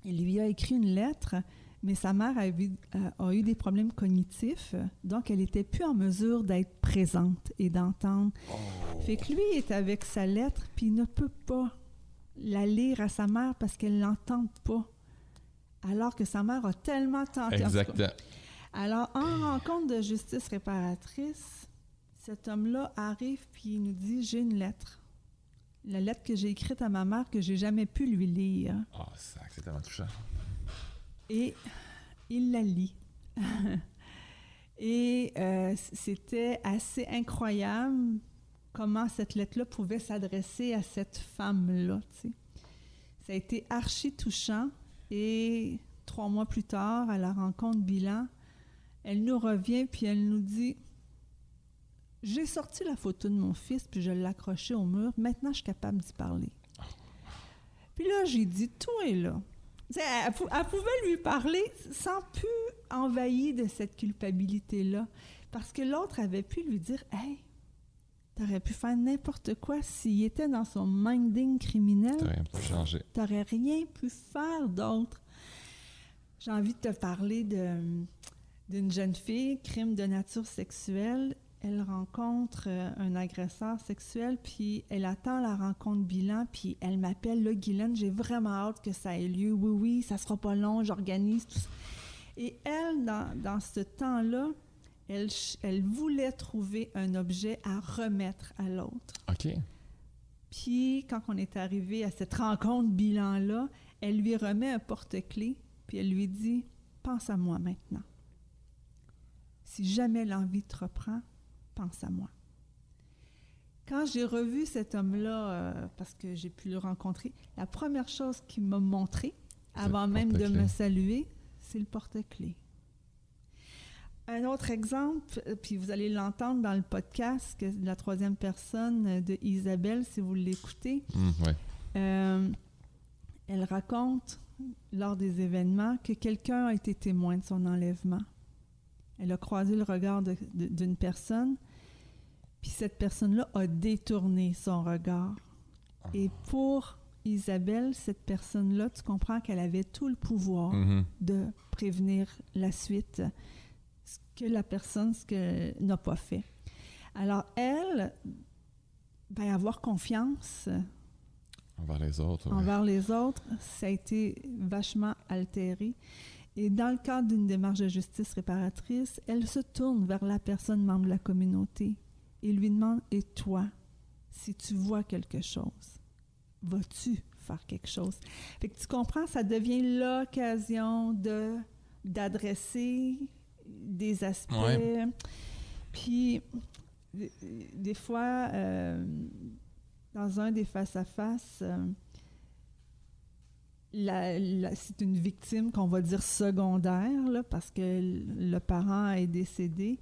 Il lui a écrit une lettre, mais sa mère a eu des problèmes cognitifs, donc elle n'était plus en mesure d'être présente et d'entendre. Fait que lui est avec sa lettre, puis il ne peut pas la lire à sa mère parce qu'elle ne l'entend pas, alors que sa mère a tellement tenté. Exactement. Alors, en rencontre de justice réparatrice, cet homme-là arrive puis il nous dit « J'ai une lettre. La lettre que j'ai écrite à ma mère que j'ai jamais pu lui lire. » C'est tellement touchant. Et il la lit. Et c'était assez incroyable comment cette lettre-là pouvait s'adresser à cette femme-là, tu sais. Ça a été archi touchant. Et 3 mois plus tard, à la rencontre bilan, elle nous revient puis elle nous dit « J'ai sorti la photo de mon fils puis je l'ai accrochée au mur. Maintenant, je suis capable d'y parler. » Puis là, j'ai dit « Toi, là. » Elle pouvait lui parler sans plus envahir de cette culpabilité-là. Parce que l'autre avait pu lui dire « Hey, t'aurais pu faire n'importe quoi s'il était dans son minding criminel. T'aurais rien pu changer. T'aurais rien pu faire d'autre. » J'ai envie de te parler d'une jeune fille, crime de nature sexuelle. Elle rencontre un agresseur sexuel, puis elle attend la rencontre bilan, puis elle m'appelle, là, Guylaine, j'ai vraiment hâte que ça ait lieu. Oui, ça sera pas long, j'organise tout ça. Et elle, dans ce temps-là, elle voulait trouver un objet à remettre à l'autre. OK. Puis, quand on est arrivé à cette rencontre bilan-là, elle lui remet un porte-clés, puis elle lui dit « Pense à moi maintenant. Si jamais l'envie te reprend, pense à moi. » Quand j'ai revu cet homme-là, parce que j'ai pu le rencontrer, la première chose qu'il m'a montré, Avant même de me saluer, c'est le porte-clés. Un autre exemple, puis vous allez l'entendre dans le podcast, que la troisième personne de Isabelle, si vous l'écoutez. Elle raconte, lors des événements, que quelqu'un a été témoin de son enlèvement. Elle a croisé le regard d'une personne, puis cette personne-là a détourné son regard. Et pour Isabelle, cette personne-là, tu comprends qu'elle avait tout le pouvoir de prévenir la suite, ce que n'a pas fait. Alors, elle, avoir confiance envers les autres. Envers les autres, ça a été vachement altéré. Et dans le cadre d'une démarche de justice réparatrice, elle se tourne vers la personne membre de la communauté et lui demande « Et toi, si tu vois quelque chose, vas-tu faire quelque chose? » Fait que tu comprends, ça devient l'occasion d'adresser des aspects. Ouais. Puis, des fois, dans un des face-à-face, c'est une victime qu'on va dire secondaire, là, parce que le parent est décédé.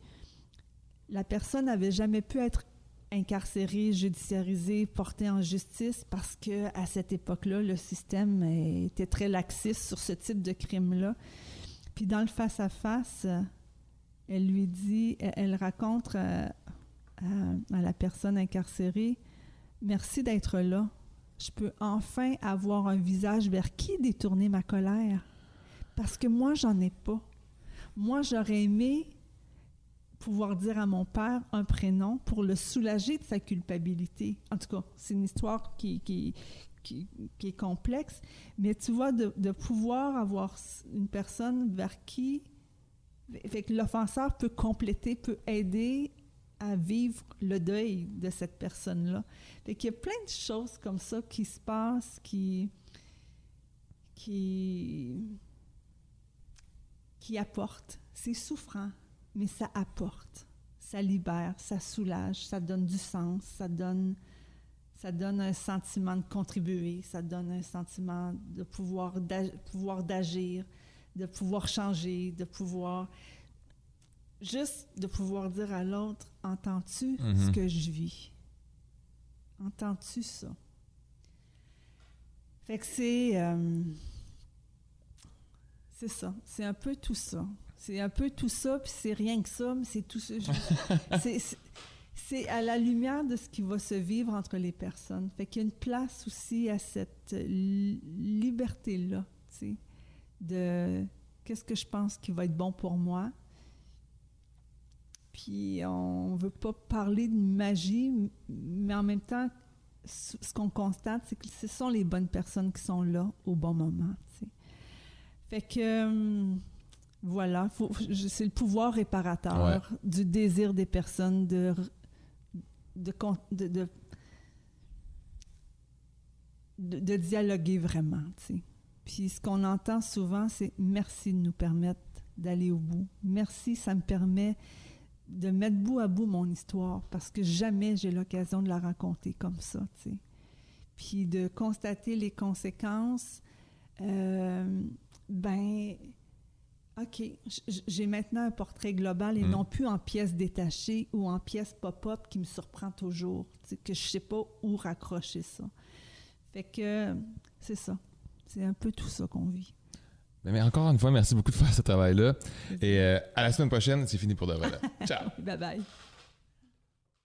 La personne n'avait jamais pu être incarcérée, judiciarisée, portée en justice parce qu'à cette époque-là, le système était très laxiste sur ce type de crime-là. Puis dans le face-à-face, elle raconte à la personne incarcérée, « Merci d'être là. Je peux enfin avoir un visage vers qui détourner ma colère. Parce que moi, j'en ai pas. Moi, j'aurais aimé pouvoir dire à mon père un prénom pour le soulager de sa culpabilité. En tout cas, c'est une histoire qui est complexe, mais tu vois, de pouvoir avoir une personne vers qui... Fait que l'offenseur peut compléter, peut aider à vivre le deuil de cette personne-là. Fait qu'il y a plein de choses comme ça qui se passent, qui apportent. C'est souffrant, mais ça apporte. Ça libère, ça soulage, ça donne du sens, ça donne un sentiment de contribuer, ça donne un sentiment de pouvoir d'agir, de pouvoir changer, de pouvoir... Juste de pouvoir dire à l'autre, « Entends-tu ce que je vis? Entends-tu ça? » Fait que c'est ça. C'est un peu tout ça. C'est un peu tout ça, puis c'est rien que ça, mais c'est tout ça. C'est à la lumière de ce qui va se vivre entre les personnes. Fait qu'il y a une place aussi à cette liberté-là, tu sais, de qu'est-ce que je pense qui va être bon pour moi. Puis on ne veut pas parler de magie, mais en même temps, ce qu'on constate, c'est que ce sont les bonnes personnes qui sont là au bon moment. T'sais. Fait que, voilà, c'est le pouvoir réparateur du désir des personnes de dialoguer vraiment. T'sais. Puis ce qu'on entend souvent, c'est « merci de nous permettre d'aller au bout. Merci, ça me permet... » de mettre bout à bout mon histoire, parce que jamais j'ai l'occasion de la raconter comme ça, tu sais. Puis de constater les conséquences, OK, j'ai maintenant un portrait global et non plus en pièces détachées ou en pièces pop-up qui me surprend toujours, tu sais, que je sais pas où raccrocher ça. Fait que c'est ça. C'est un peu tout ça qu'on vit. Mais encore une fois, merci beaucoup de faire ce travail-là. Et à la semaine prochaine, c'est fini pour de vrai. Ciao! Bye bye!